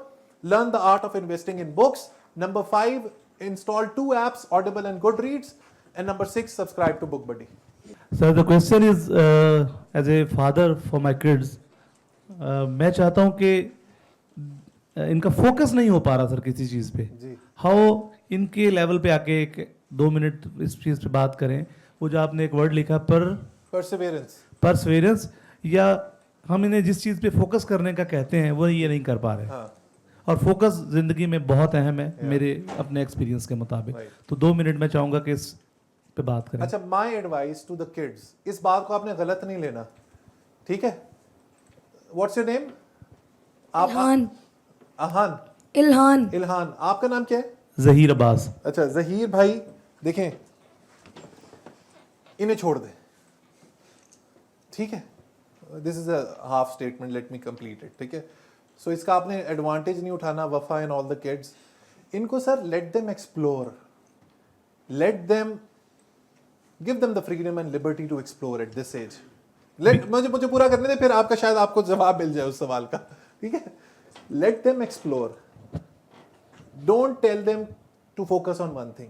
learn the art of investing in books. Number 5, install 2 apps, Audible and Goodreads. And number 6, subscribe to BookBuddy. Sir, the question is, as a father for my kids, मैं चाहता हूँ कि इनका फोकस नहीं हो पा रहा सर किसी चीज़ पे. हाउ इनके लेवल पे आके 2 मिनट इस चीज़ पे बात करें. वो जो आपने एक वर्ड लिखा परसवेरेंस, या हम इन्हें जिस चीज़ पे फोकस करने का कहते हैं वो ये नहीं कर पा रहे. और फोकस जिंदगी में बहुत अहम है मेरे अपने एक्सपीरियंस के मुताबिक. तो 2 मिनट में चाहूँगा कि इस पे बात करें. अच्छा, my advice to the kids, इस बात को आपने गलत नहीं लेना, ठीक है? What's your name? इल्हान. आपका नाम क्या है? जहीर अब्बास. अच्छा जहीर भाई, देखें, इन्हें छोड़ दे, ठीक है? This is a half statement, let me complete it, ठीक है? सो इसका आपने एडवांटेज नहीं उठाना. Wafa and all the kids, इनको sir let them explore, let them give them the freedom and liberty to explore at this age. मुझे पूरा करने दे, फिर आपका शायद आपको जवाब मिल जाए उस सवाल का, ठीक है? Let them explore, don't tell them to focus on one thing.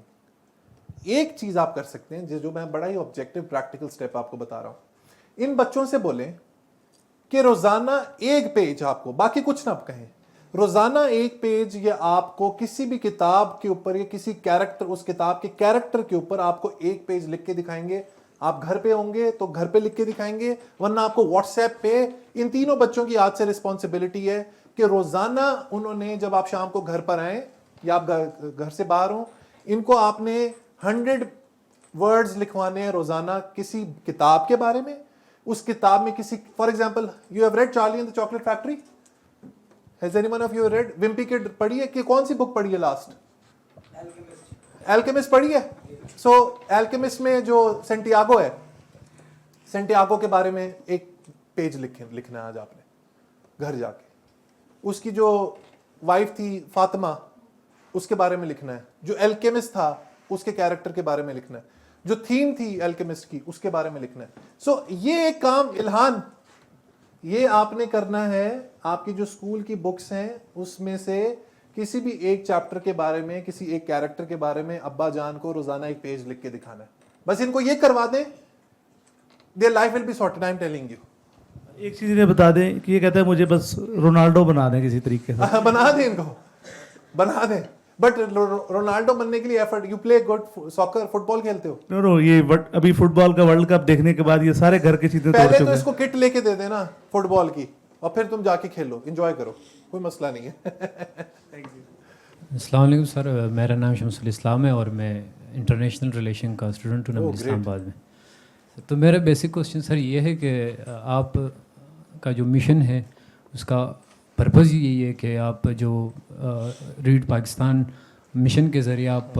एक चीज आप कर सकते हैं जो मैं बड़ा ही ऑब्जेक्टिव प्रैक्टिकल स्टेप आपको बता रहा हूं. इन बच्चों से बोलें कि रोजाना 1 पेज आपको, बाकी कुछ ना आप कहें, रोजाना 1 पेज या आपको किसी भी किताब के ऊपर या किसी कैरेक्टर, उस किताब के कैरेक्टर के ऊपर आपको 1 पेज लिख के दिखाएंगे. आप घर पे होंगे तो घर पे लिख के दिखाएंगे, वरना आपको व्हाट्सएप पे. इन तीनों बच्चों की आज से रिस्पॉन्सिबिलिटी है कि रोजाना उन्होंने, जब आप शाम को घर पर आए या आप घर से बाहर हो, इनको आपने 100 वर्ड्स लिखवाने हैं रोजाना किसी किताब के बारे में, उस किताब में किसी, for example you have red Charlie and the chocolate factory? Has anyone of you read Wimpy kid? पढ़ी है कि कौन सी बुक पढ़ी है लास्ट? एल्केमिस्ट पढ़ी है? सो एल्केमिस्ट में जो सेंटियागो है, सेंटियागो के बारे में एक पेज लिखना है आज आपने घर जाके। उसकी जो वाइफ थी फातिमा, उसके बारे में लिखना है। जो एल्केमिस्ट था उसके कैरेक्टर के बारे में लिखना है। जो थीम थी एल्केमिस्ट की उसके बारे में लिखना है। सो ये एक काम इल्हान, ये आपने करना है। आपकी जो स्कूल की बुक्स हैं उसमें से किसी भी एक चैप्टर के बारे में, किसी एक कैरेक्टर के बारे में अब्बा जान को रोजाना एक पेज लिख के दिखाना है। बस इनको ये करवा दें, their life will be sorted, I am telling you. एक चीज इन्हें बता दें कि ये कहता है मुझे बस रोनाल्डो बना दें किसी तरीके से। बना दें इनको, बना दें। बट रोनाल्डो बनने के लिए effort, you play good soccer, football खेलते हो? नो ये अभी फुटबॉल का वर्ल्ड कप देखने के बाद ये सारे घर की चीजें तोड़ पहले चुके तो हैं। इसको किट लेके दे देना फुटबॉल की, और फिर तुम जाके खेलो, एंजॉय करो, कोई मसला नहीं है। अस्सलाम वालेकुम सर, मेरा नाम शमसुल इस्लाम है और मैं इंटरनेशनल रिलेशन का स्टूडेंट हूँ इस्लामाबाद में। तो मेरा बेसिक क्वेश्चन सर ये है कि आप का जो मिशन है उसका पर्पज़ यही है कि आप जो रीड पाकिस्तान मिशन के ज़रिए आप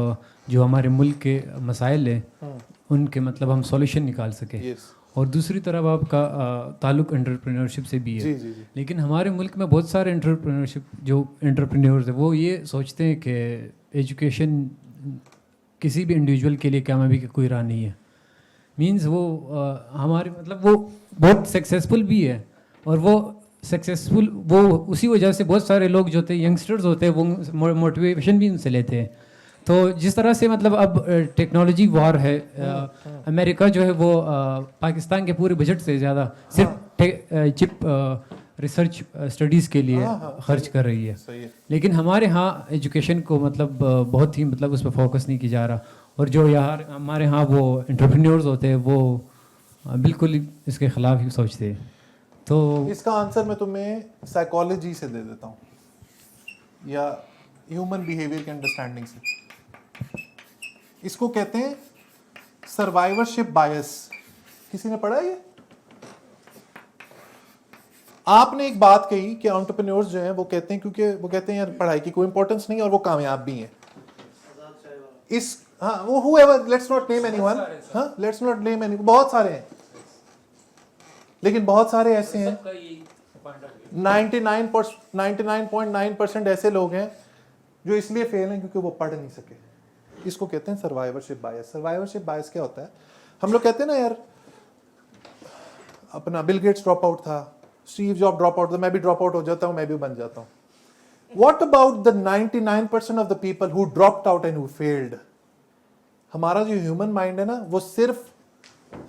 जो हमारे मुल्क के मसाइल हैं उनके मतलब हम सॉल्यूशन निकाल सकें। और दूसरी तरफ आपका ताल्लुक़ एंटरप्रेन्योरशिप से भी है। जी। लेकिन हमारे मुल्क में बहुत सारे जो एंटरप्रेन्योर्स हैं वो ये सोचते हैं कि एजुकेशन किसी भी इंडिविजुअल के लिए कामयाबी की कोई राह नहीं है। मींस वो हमारे मतलब वो बहुत सक्सेसफुल भी है, और वो सक्सेसफुल वो उसी वजह से बहुत सारे लोग जो होते हैं यंगस्टर्स होते हैं वो मोटिवेशन भी उनसे लेते हैं। तो जिस तरह से मतलब अब टेक्नोलॉजी वॉर है, अमेरिका जो है वो पाकिस्तान के पूरे बजट से ज़्यादा सिर्फ चिप रिसर्च स्टडीज़ के लिए खर्च कर रही है। लेकिन हमारे यहाँ एजुकेशन को मतलब बहुत ही मतलब उस पर फोकस नहीं किया जा रहा, और जो यहाँ हमारे यहाँ वो एंटरप्रेन्योर्स होते हैं वो बिल्कुल ही इसके ख़िलाफ़ ही सोचते हैं। तो इसका आंसर मैं तुम्हें साइकोलॉजी से दे देता हूँ, या ह्यूमन बिहेवियर के अंडरस्टैंडिंग से। इसको कहते हैं सर्वाइवरशिप बायस। किसी ने पढ़ा ये? आपने एक बात कही कि एंटरप्रेन्योर्स जो हैं वो कहते हैं, क्योंकि वो कहते हैं यार पढ़ाई की कोई इंपॉर्टेंस नहीं है और वो कामयाब भी हैं। इस हाँ वो whoever, let's not name anyone, हाँ let's not name anyone, बहुत सारे हैं, लेकिन बहुत सारे ऐसे हैं 99.9% ऐसे लोग हैं जो इसलिए फेल हैं क्योंकि वो पढ़ नहीं सके। इसको कहते हैं सर्वाइवरशिप बायस। सर्वाइवरशिप बायस क्या होता है? हम लोग कहते हैं ना यार अपना बिल गेट्स ड्रॉप आउट था, स्टीव जॉब ड्रॉप आउट था, मैं भी ड्रॉप आउट हो जाता हूँ, मैं भी बन जाता हूँ। What about the 99% of the people who dropped out and who failed? हमारा जो ह्यूमन माइंड है ना वो सिर्फ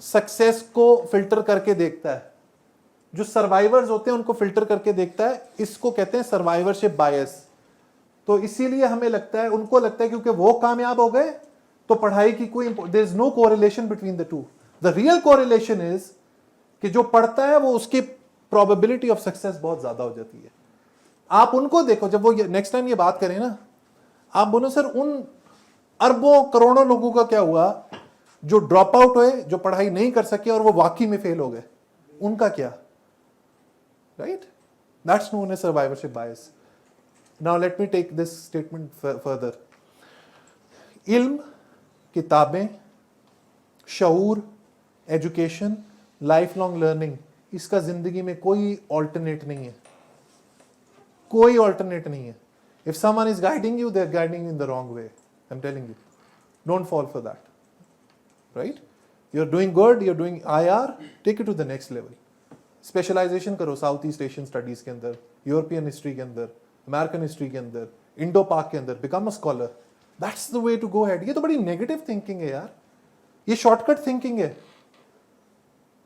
सक्सेस को फिल्टर करके देखता है। जो सर्वाइवर्स होते हैं उनको फिल्टर करके देखता है। इसको कहते हैं सर्वाइवरशिप बायस। तो इसीलिए हमें लगता है, उनको लगता है क्योंकि वो कामयाब हो गए तो पढ़ाई की कोई, there is no correlation between the two. The real correlation is कि जो पढ़ता है वो उसकी प्रोबेबिलिटी ऑफ सक्सेस बहुत ज्यादा हो जाती है। आप उनको देखो, जब वो नेक्स्ट टाइम ये बात करें ना, आप बोलो सर उन अरबों करोड़ों लोगों का क्या हुआ जो ड्रॉप आउट हुए, जो पढ़ाई नहीं कर सके और वो वाकई में फेल हो गए, उनका क्या? Right, that's known as survivorship bias. Now let me take this statement further. इल्म, किताबें, शऊर, एजुकेशन, लाइफ लॉन्ग लर्निंग, इसका जिंदगी में कोई ऑल्टरनेट नहीं है। कोई ऑल्टरनेट नहीं है। If someone is guiding you, they are guiding you in the wrong way. I am telling you, don't fall for that. Right, you are doing good, you are doing IR, take it to the next level. Specialisation करो साउथ ईस्ट एशियन स्टडीज के अंदर, यूरोपियन हिस्ट्री के अंदर, अमेरिकन हिस्ट्री के अंदर, इंडो पाक के अंदर, become a scholar. That's the way to go ahead. ये तो बड़ी नेगेटिव थिंकिंग है यार, ये शॉर्टकट थिंकिंग है।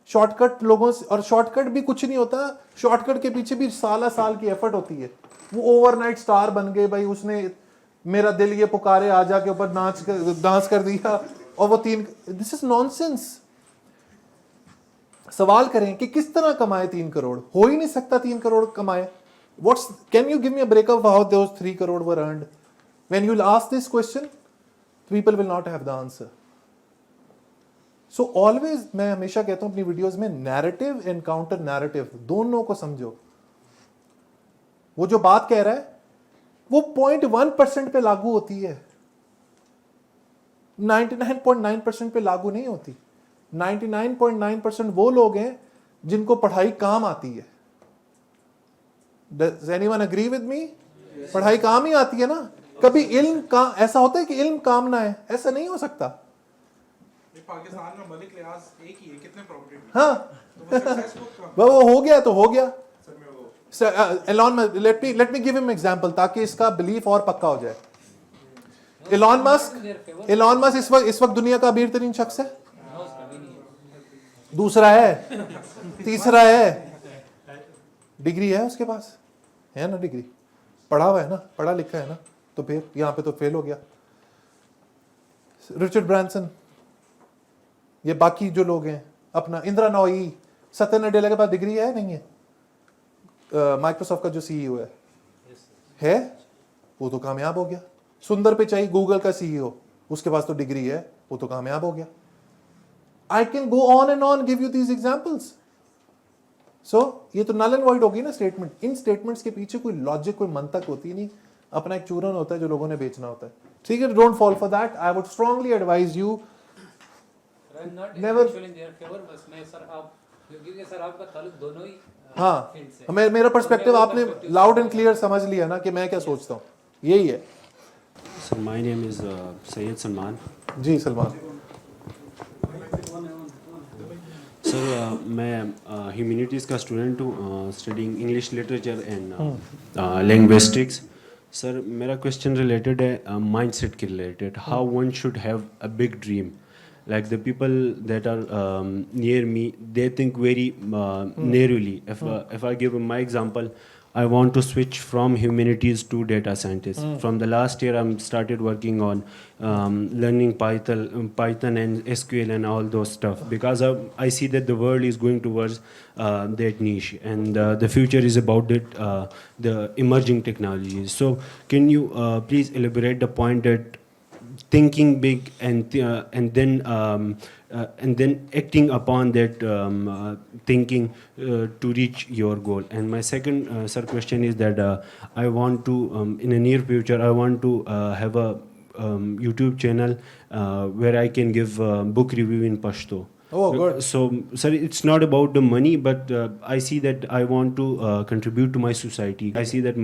शॉर्टकट लोगों से, और शॉर्टकट भी कुछ नहीं होता, शॉर्टकट के पीछे भी साल की एफर्ट होती है। वो ओवरनाइट स्टार बन गए भाई, उसने मेरा दिल ये पुकारे आजा के ऊपर डांस कर दिया और वो 3, दिस इज नॉनसेंस। सवाल करें कि किस तरह कमाए 3 करोड़? हो ही नहीं सकता 3 करोड़ कमाए। What's, can you give me a breakup how those 3 crore were earned? When you will ask this question, people will not have the answer. So always मैं हमेशा कहता हूं अपनी वीडियोस में नैरेटिव एंड काउंटर नैरेटिव दोनों को समझो। वो जो बात कह रहा है वो 0.1% पे लागू होती है, 99.9% पे लागू नहीं होती। 99.9% वो लोग हैं जिनको पढ़ाई काम आती है। Does anyone agree with me? पढ़ाई काम ही आती है ना। कभी इल्म का ऐसा होता है कि इल्म काम ना है, ऐसा नहीं हो सकता। पाकिस्तान में मलिक लिहाज एक ही है, कितने प्रोबेबिलिटी? हाँ वो हो गया तो हो गया। let me give him example ताकि इसका बिलीफ और पक्का हो जाए। एलॉन मस्क इस वक्त दुनिया का अमीर तरीन शख्स है, दूसरा है, तीसरा है, डिग्री है उसके पास, है ना, डिग्री पढ़ा हुआ है ना, पढ़ा लिखा है ना, तो फिर यहां पे तो फेल हो गया। रिचर्ड ब्रांसन, ये बाकी जो लोग हैं, अपना इंदिरा नोई, सत्या नडेला के पास डिग्री है नहीं है? माइक्रोसॉफ्ट का जो सीईओ है वो तो कामयाब हो गया। सुंदर पिचाई गूगल का सीईओ, उसके पास तो डिग्री है, वो तो कामयाब हो गया। I can go on and on give you these examples. So ये तो नल एंड वॉइड होगी ना स्टेटमेंट। इन स्टेटमेंट्स के पीछे कोई लॉजिक, कोई मंतक होती नहीं, अपना एक चूरन होता है जो लोगों ने बेचना होता है। ठीक है, don't fall for that. I would strongly advise you never. हाँ, मेरा पर्सपेक्टिव आपने लाउड एंड क्लियर समझ लिया ना कि मैं क्या सोचता हूँ, यही है। Sir my name is Syed Salman. जी सलमान। सर मैं ह्यूमैनिटीज़ का स्टूडेंट हूँ, studying English literature and linguistics. Sir मेरा क्वेश्चन रिलेटेड है माइंडसेट के related, how one should have a big dream. Like the people that are near me, they think very narrowly. If I give my example, I want to switch from humanities to data scientists. From the last year, I'm started working on learning Python and SQL and all those stuff, because I see that the world is going towards that niche, and the future is about it, the emerging technologies. So, can you please elaborate the point that thinking big and then acting upon that thinking to reach your goal? And my second sir question is that I want to in the near future I want to have a YouTube channel where I can give book review in Pashto. Oh, good. So, sir, it's not about the money, but I see that I want to contribute to my society. I see that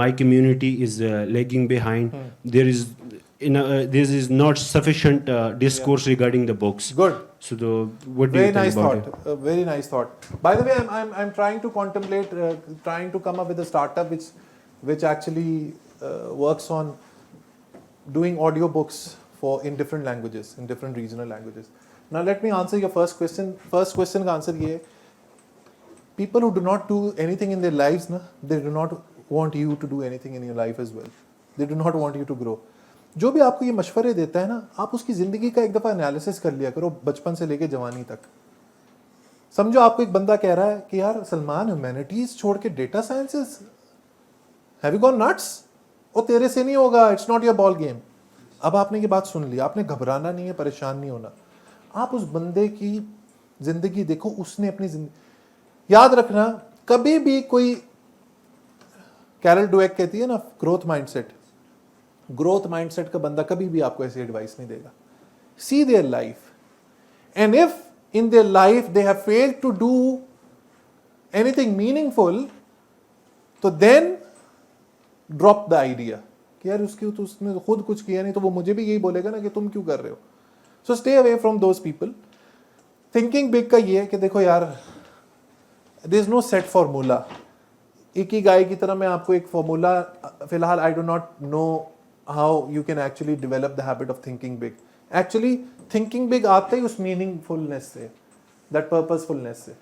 my community is lagging behind. There is not sufficient discourse regarding the books. Good. So, what do you think about it? Very nice thought. By the way, I'm trying to contemplate, trying to come up with a startup which actually works on doing audiobooks in different languages, in different regional languages. Now let me answer your first question. First question का आंसर ये है, people who do not do anything in their lives, ना, they do not want you to do anything in your life as well. They do not want you to grow. जो भी आपको ये मशवरे देता है ना, आप उसकी ज़िंदगी का एक दफ़ा एनालिसिस कर लिया करो, बचपन से लेके जवानी तक। समझो आपको एक बंदा कह रहा है कि यार सलमान, ह्यूमैनिटीज़ छोड़ के data sciences, have you gone nuts? वो तेरे से नहीं होगा, it's not your ball game. अब आपने ये बात सुन ली, आपने घबराना नहीं है, परेशान नहीं होना। आप उस बंदे की जिंदगी देखो, उसने अपनी जिंदगी, याद रखना कभी भी कोई, कैरल डुएक कहती है ना ग्रोथ माइंडसेट का बंदा कभी भी आपको ऐसी एडवाइस नहीं देगा। See their life, and if in their life they have failed to do anything meaningful, तो देन ड्रॉप द आइडिया कि यार उसने खुद कुछ किया नहीं, तो वो मुझे भी यही बोलेगा ना कि तुम क्यों कर रहे हो। So stay away from those people. Thinking big का ये है कि देखो यार, there is no set formula. Ikigai की तरह मैं आपको एक फॉर्मूला फिलहाल, I do not know how you can actually develop the habit of thinking big. Actually thinking big आता ही उस meaningfulness से, that purposefulness से,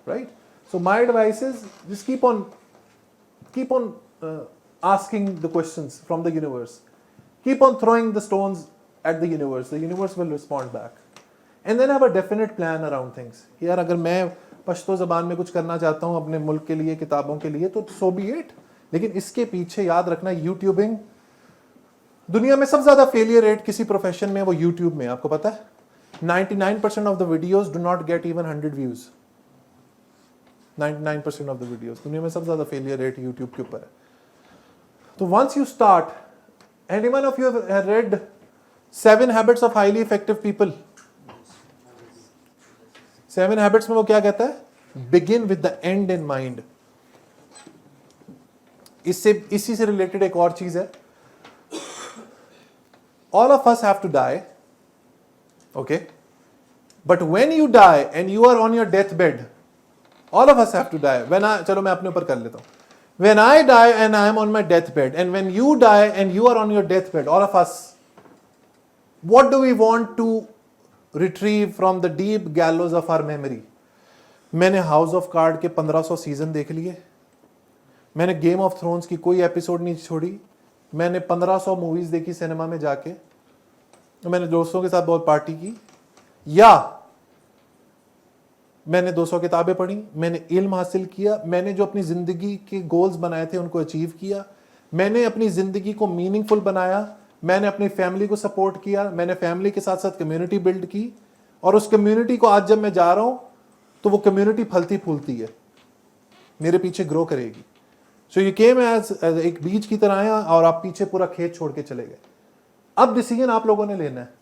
right? So my advice is just keep on asking the questions from the universe. Keep on throwing the stones at the universe will respond back, and then have a definite plan around things. यार अगर मैं पश्तो ज़बान में कुछ करना चाहता हूँ अपने मुल्क के लिए, किताबों के लिए, तो so be it. लेकिन इसके पीछे याद रखना, यूट्यूबिंग, दुनिया में सबसे ज़्यादा फेलियर रेट किसी प्रोफेशन में वो यूट्यूब में, आपको पता है? 99% of the videos do not get even 100 views. 99% of the videos. दुनिया में सबसे ज़्यादा failure rate YouTube के ऊपर है. तो once you start, anyone of you have read 7 Habits of Highly Effective People? 7 Habits में वो क्या कहता है? Begin with the end in mind. इसी से रिलेटेड एक और चीज है. All of us have to die, okay? But when you die and you are on your deathbed, all of us have to die. चलो मैं अपने ऊपर कर लेता हूँ. When I die and I am on my deathbed, and when you die and you are on your deathbed, all of us, what do we want to retrieve from the deep gallows of our memory? मैंने हाउस ऑफ कार्ड के 1500 सीजन देख लिए. मैंने गेम ऑफ थ्रोन्स की कोई एपिसोड नहीं छोड़ी. मैंने 1500 मूवीज देखी सिनेमा में जाके. मैंने दोस्तों के साथ बहुत पार्टी की. या मैंने 200 किताबें पढ़ी. मैंने इल्म हासिल किया. मैंने जो अपनी जिंदगी के गोल्स बनाए थे उनको अचीव किया. मैंने अपनी जिंदगी को मीनिंगफुल बनाया. मैंने अपनी फैमिली को सपोर्ट किया. मैंने फैमिली के साथ साथ कम्युनिटी बिल्ड की. और उस कम्युनिटी को आज जब मैं जा रहा हूं तो वो कम्युनिटी फलती फूलती है, मेरे पीछे ग्रो करेगी. सो यू केम एज एक बीज की तरह आया और आप पीछे पूरा खेत छोड़ के चले गए. अब डिसीजन आप लोगों ने लेना है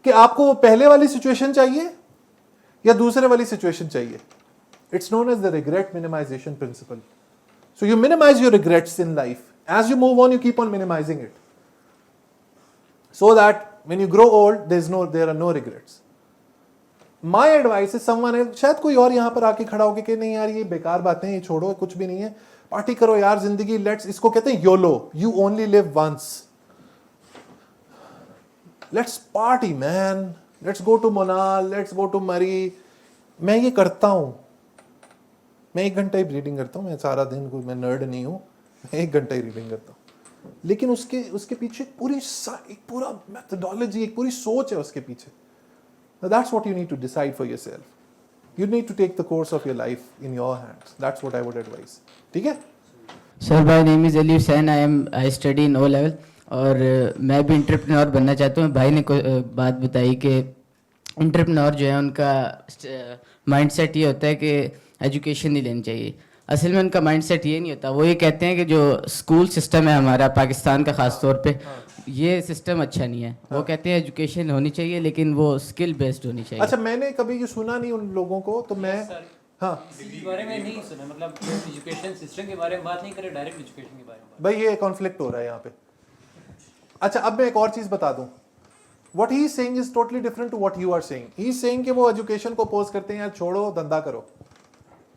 कि आपको वो पहले वाली सिचुएशन चाहिए या दूसरे वाली सिचुएशन चाहिए. It's known as the regret minimisation principle. So you minimise your regrets in life. As you move on you keep on minimising it, so that when you grow old there are no regrets. My advice is someone else, शायद कोई और यहाँ पर आके खड़ा होके कि नहीं यार ये बेकार बातें, ये छोड़ो, कुछ भी नहीं है, पार्टी करो यार, जिंदगी लेट्स, इसको कहते हैं YOLO, you only live once. Let's party man, let's go to Monal, let's go to Murray. मैं ये करता हूँ. मैं 1 घंटा ही रीडिंग करता हूँ. मैं सारा दिन मैं नर्ड नहीं हूँ. मैं 1 घंटा ही रीडिंग करता हूँ. लेकिन उसके पीछे एक पूरा मेथोडोलॉजी, एक पूरी सोच है उसके पीछे. That's what you need to decide for yourself. You need to take the course of your life in your hands. That's what I would advise. ठीक है? Sir, my name is Ali Hussain. I study in O level और मैं भी एंटरप्रेन्योर बनना चाहता हूँ. भाई ने बात बताई कि एंटरप्रेन्योर जो है उनका माइंडसेट ये होता है कि एजुकेशन नहीं लेनी चाहिए. असल में उनका माइंडसेट ये नहीं होता. वो ये कहते हैं कि जो स्कूल सिस्टम है हमारा पाकिस्तान का ख़ास तौर पे, ये सिस्टम अच्छा नहीं है. वो कहते हैं एजुकेशन होनी चाहिए लेकिन वो स्किल बेस्ड होनी चाहिए. अच्छा, मैंने कभी ये सुना नहीं उन लोगों को, तो मैं हाँ इस बारे में नहीं सुना. मतलब एजुकेशन सिस्टम के बारे में बात नहीं करें, डायरेक्ट एजुकेशन के बारे में. भाई ये कॉन्फ्लिक्ट हो रहा है यहाँ पे. अच्छा, अब मैं एक और चीज़ बता दूँ. What he is saying is totally different to what you are saying. He is saying कि वो एजुकेशन को अपोज करते हैं, यार छोड़ो धंधा करो.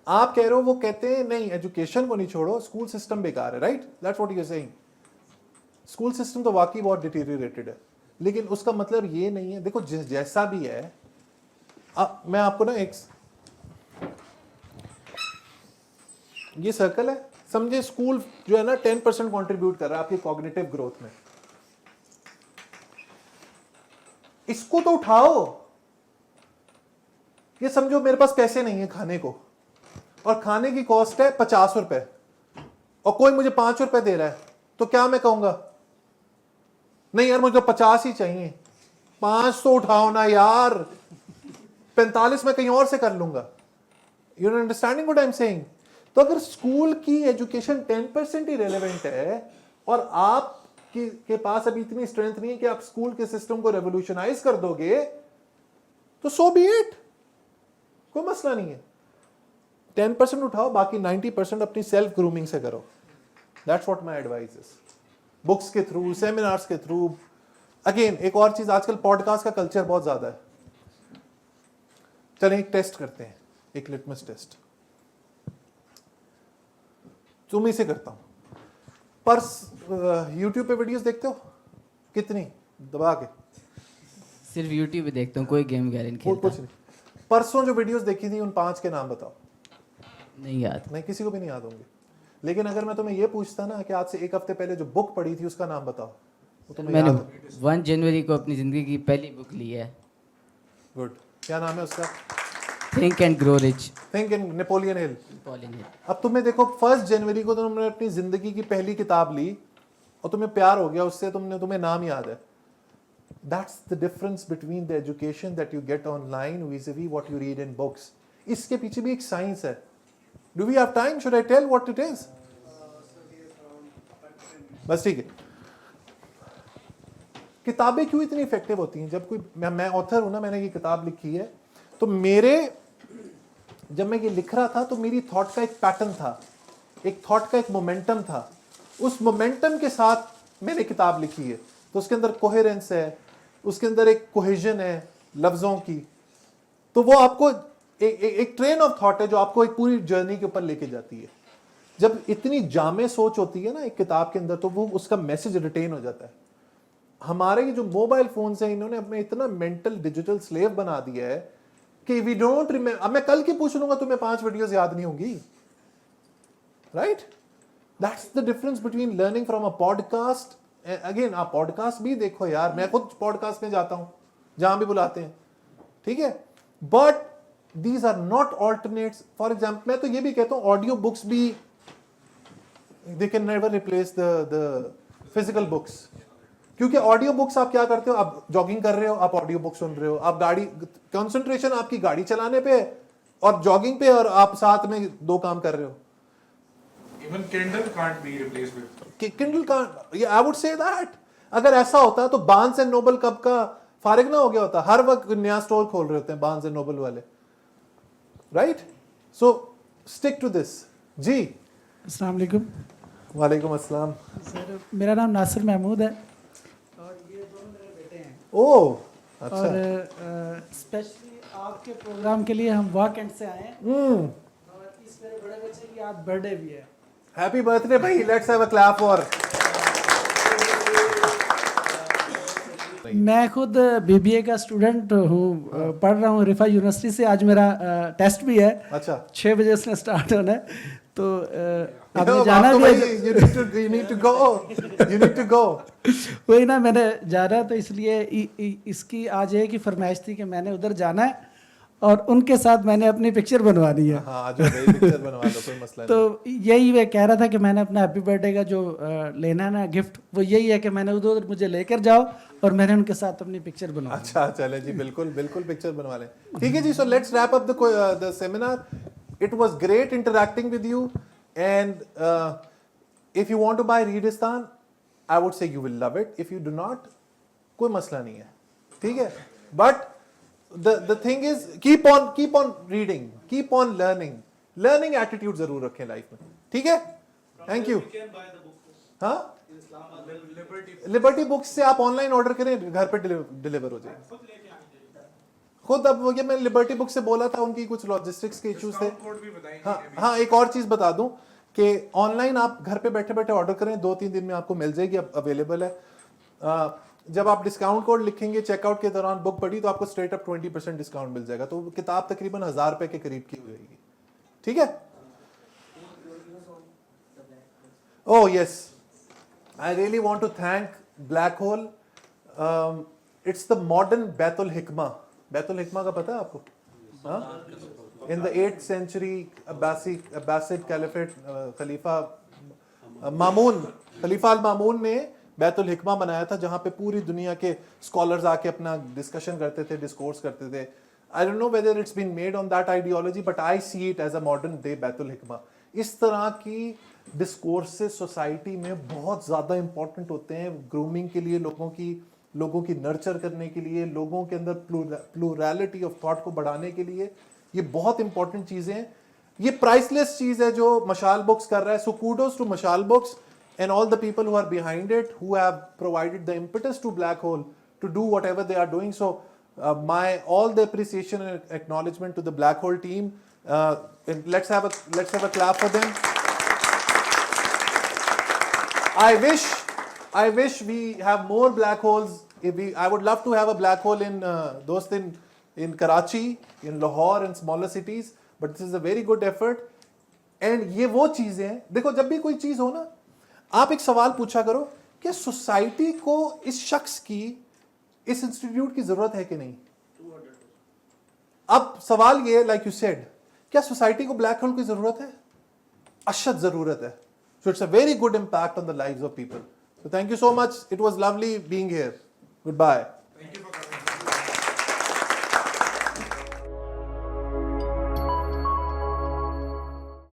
आप कह रहे हो वो कहते हैं नहीं, एजुकेशन को नहीं छोड़ो, स्कूल सिस्टम बेकार है. Right, that's what you are saying. School system तो वाकई बहुत डिटीरियरेटेड है, लेकिन उसका मतलब ये नहीं है. देखो जैसा भी है, मैं आपको ना एक ये सर्कल है, समझे. स्कूल जो है ना 10% कंट्रीब्यूट कर रहा है आपकी कॉग्निटिव ग्रोथ में. इसको तो उठाओ. ये समझो मेरे पास पैसे नहीं है खाने को, और खाने की कॉस्ट है 50 रुपए, और कोई मुझे 5 रुपए दे रहा है, तो क्या मैं कहूंगा? नहीं यार मुझे 50 ही चाहिए. 5 तो उठाओ ना यार, 45 मैं कहीं और से कर लूंगा. You are understanding what I am saying. तो अगर स्कूल की एजुकेशन 10% ही रेलेवेंट है और आप के पास अभी इतनी स्ट्रेंथ नहीं है कि आप स्कूल के सिस्टम को रेवोल्यूशनाइज कर दोगे, तो सो बी इट, कोई मसला नहीं है. 10% उठाओ, बाकी 90% अपनी सेल्फ ग्रूमिंग से करो. That's what my advice is. Books के थ्रू, सेमिनार्स के थ्रू. अगेन एक और चीज, आजकल पॉडकास्ट का कल्चर बहुत ज्यादा है. चलें एक टेस्ट करते हैं, एक लिटमस टेस्ट. तुम ही से करता हूं. पर यूट्यूब पे वीडियोस देखते हो कितनी? दबा के सिर्फ यूट्यूब पे देखता हूँ, कोई गेम वगैरह नहीं खेलता. कुछ नहीं. परसों जो वीडियोस देखी थी उन 5 के नाम बताओ. नहीं याद. नहीं, किसी को भी नहीं याद होंगे. लेकिन अगर मैं तुम्हें ये पूछता ना कि आज से 1 हफ्ते पहले जो बुक पढ़ी थी उसका नाम बताओ, तो तुम्हें मैंने याद हो. 1 जनवरी को अपनी ज़िंदगी की पहली बुक ली है. गुड. क्या नाम है उसका? Think and grow rich. Think and Napoleon Hill. Napoleon Hill. अब तुम्हें देखो 1 जनवरी को तुमने अपनी जिंदगी की पहली किताब ली और तुम्हें प्यार हो गया उससे, तुम्हें नाम याद है. That's the difference between the education that you get online vis-a-vis what you read in books. इसके पीछे भी एक साइंस है. Do we have time? Should I tell what it is? बस ठीक है. किताबें क्यों इतनी इफेक्टिव होती हैं? जब कोई मैं ऑथर हूं ना, मैंने ये किताब लिखी है, तो जब मैं ये लिख रहा था तो मेरी थॉट का एक पैटर्न था, एक थॉट का एक मोमेंटम था. उस मोमेंटम के साथ मैंने किताब लिखी है, तो उसके अंदर कोहेरेंस है, उसके अंदर एक कोहेजन है लफ्जों की. तो वो आपको एक ट्रेन ऑफ थॉट है जो आपको एक पूरी जर्नी के ऊपर लेके जाती है. जब इतनी जामे सोच होती है ना एक किताब के अंदर, तो वो उसका मैसेज रिटेन हो जाता है. हमारे ये जो मोबाइल फोन्स हैं, इन्होंने अपने इतना मेंटल डिजिटल स्लेव बना दिया है कि वी डोंट रिमेंबर. अब मैं कल की पूछ लूंगा, तुम्हें 5 वीडियोस याद नहीं होंगी, right? That's the difference between learning from a podcast. Again, आप पॉडकास्ट भी देखो यार, मैं खुद पॉडकास्ट में जाता हूं जहां भी बुलाते हैं, ठीक है, but these are not alternates. For example, मैं तो ये भी कहता हूं ऑडियो बुक्स भी, they can never replace the physical books. क्योंकि ऑडियो बुक्स आप क्या करते हो, आप जॉगिंग कर रहे हो, आप ऑडियो बुक सुन रहे हो, आप गाड़ी, कंसंट्रेशन आपकी गाड़ी चलाने पे और जॉगिंग पे, और आप साथ में 2 काम कर रहे हो. Even Kindle can't be replaced with. Kindle can't. Yeah, I would say that. अगर ऐसा होता तो बार्न्स एंड नोबल कब का फारिग ना हो गया होता. हर वक्त नया स्टोर खोल रहे होते हैं बार्न्स एंड नोबल वाले, right? So stick to this. जी, अस्सलाम वालेकुम. वालेकुम अस्सलाम. सर, मेरा नाम नासिर महमूद है और ये दोनों मेरे बेटे हैं. ओह, अच्छा. और स्पेशली आपके प्रोग्राम के लिए हम वॉक-एंड से आए हैं. और इस मेरे बड़े बच्चे की आज बर्थडे भी है. हैप्पी बर्थडे भाई. Let's have a clap for. मैं खुद बीबीए का स्टूडेंट हूँ, पढ़ रहा हूँ रिफा यूनिवर्सिटी से. आज मेरा टेस्ट भी है. अच्छा. 6 बजे से स्टार्ट होना है, तो आपने जाना भी है. You need to go. वही ना, मैंने जाना, तो इसलिए इसकी आज एक ही फरमाइश थी कि मैंने उधर जाना है और उनके साथ मैंने अपनी पिक्चर बनवानी है. हाँ, आज पिक्चर बनवा लो, कोई मसला नहीं. तो यही मैं कह रहा था कि मैंने अपना हैप्पी बर्थडे का जो लेना है ना गिफ्ट, वो यही है कि मैंने उधर मुझे लेकर जाओ और मैंने उनके साथ अपनी पिक्चर बनवा. अच्छा, चले जी, बिल्कुल बिल्कुल पिक्चर बनवा लें. ठीक है जी. So let's wrap up the seminar. It was great interacting with you, and if you want to buy Readistan, I would say you will love it. If you do not, कोई मसला नहीं है, ठीक है. But the thing is, keep on reading, keep on learning attitude जरूर रखें लाइफ में, ठीक है. Thank you. हाँ, लिबर्टी बुक्स से आप ऑनलाइन ऑर्डर करें, घर पे डिलीवर हो जाए खुद. अब ये मैं लिबर्टी बुक से बोला था, उनकी कुछ लॉजिस्टिक्स के इश्यूज थे. हाँ, एक और चीज बता दूं कि ऑनलाइन आप घर पे बैठे बैठे ऑर्डर करें, 2-3 दिन में आपको मिल जाएगी, अवेलेबल है. जब आप डिस्काउंट कोड लिखेंगे चेकआउट के दौरान बुक पढ़ी, तो आपको स्ट्रेट अप 20% डिस्काउंट मिल जाएगा. तो किताब तकरीबन 1000 रुपए के करीब की हो जाएगी, ठीक है. Oh yes, I really want to thank black hole. It's the modern Baitul Hikma. Baitul Hikma का पता है आपको? In the 8th century Abbasid caliphate, खलीफा मामून ने बैतुल हिकमा बनाया था, जहां पे पूरी दुनिया के स्कॉलर्स आके अपना डिस्कशन करते थे, डिस्कोर्स करते थे. I don't know whether it's been made on that ideology, but I see it as a modern day Baitul Hikma. इस तरह की डिस्कोर्सेस सोसाइटी में बहुत ज़्यादा इंपॉर्टेंट होते हैं, ग्रूमिंग के लिए, लोगों की नर्चर करने के लिए, लोगों के अंदर प्लूरैलिटी ऑफ थॉट को बढ़ाने के लिए. ये बहुत इंपॉर्टेंट चीज़ें हैं. ये प्राइसलेस चीज़ है जो मशाल बुक्स कर रहा है. सो कूडोस टू मशाल books and all the people who are behind it, who have provided the impetus to Black Hole to do whatever they are doing. So all the appreciation and acknowledgement to the Black Hole team. And let's have a clap for them. I wish we have more black holes. I would love to have a black hole in Karachi, in Lahore, and smaller cities, but this is a very good effort. And ये वो चीजें हैं, देखो, जब भी कोई चीज हो ना, आप एक सवाल पूछा करो कि सोसाइटी को इस शख्स की, इस इंस्टीट्यूट की जरूरत है कि नहीं. अब सवाल ये, लाइक यू सेड, क्या सोसाइटी को ब्लैक होल की जरूरत है? अशद जरूरत है. So it's a very good impact on the lives of people. So thank you so much. It was lovely being here. Goodbye. Thank you for coming.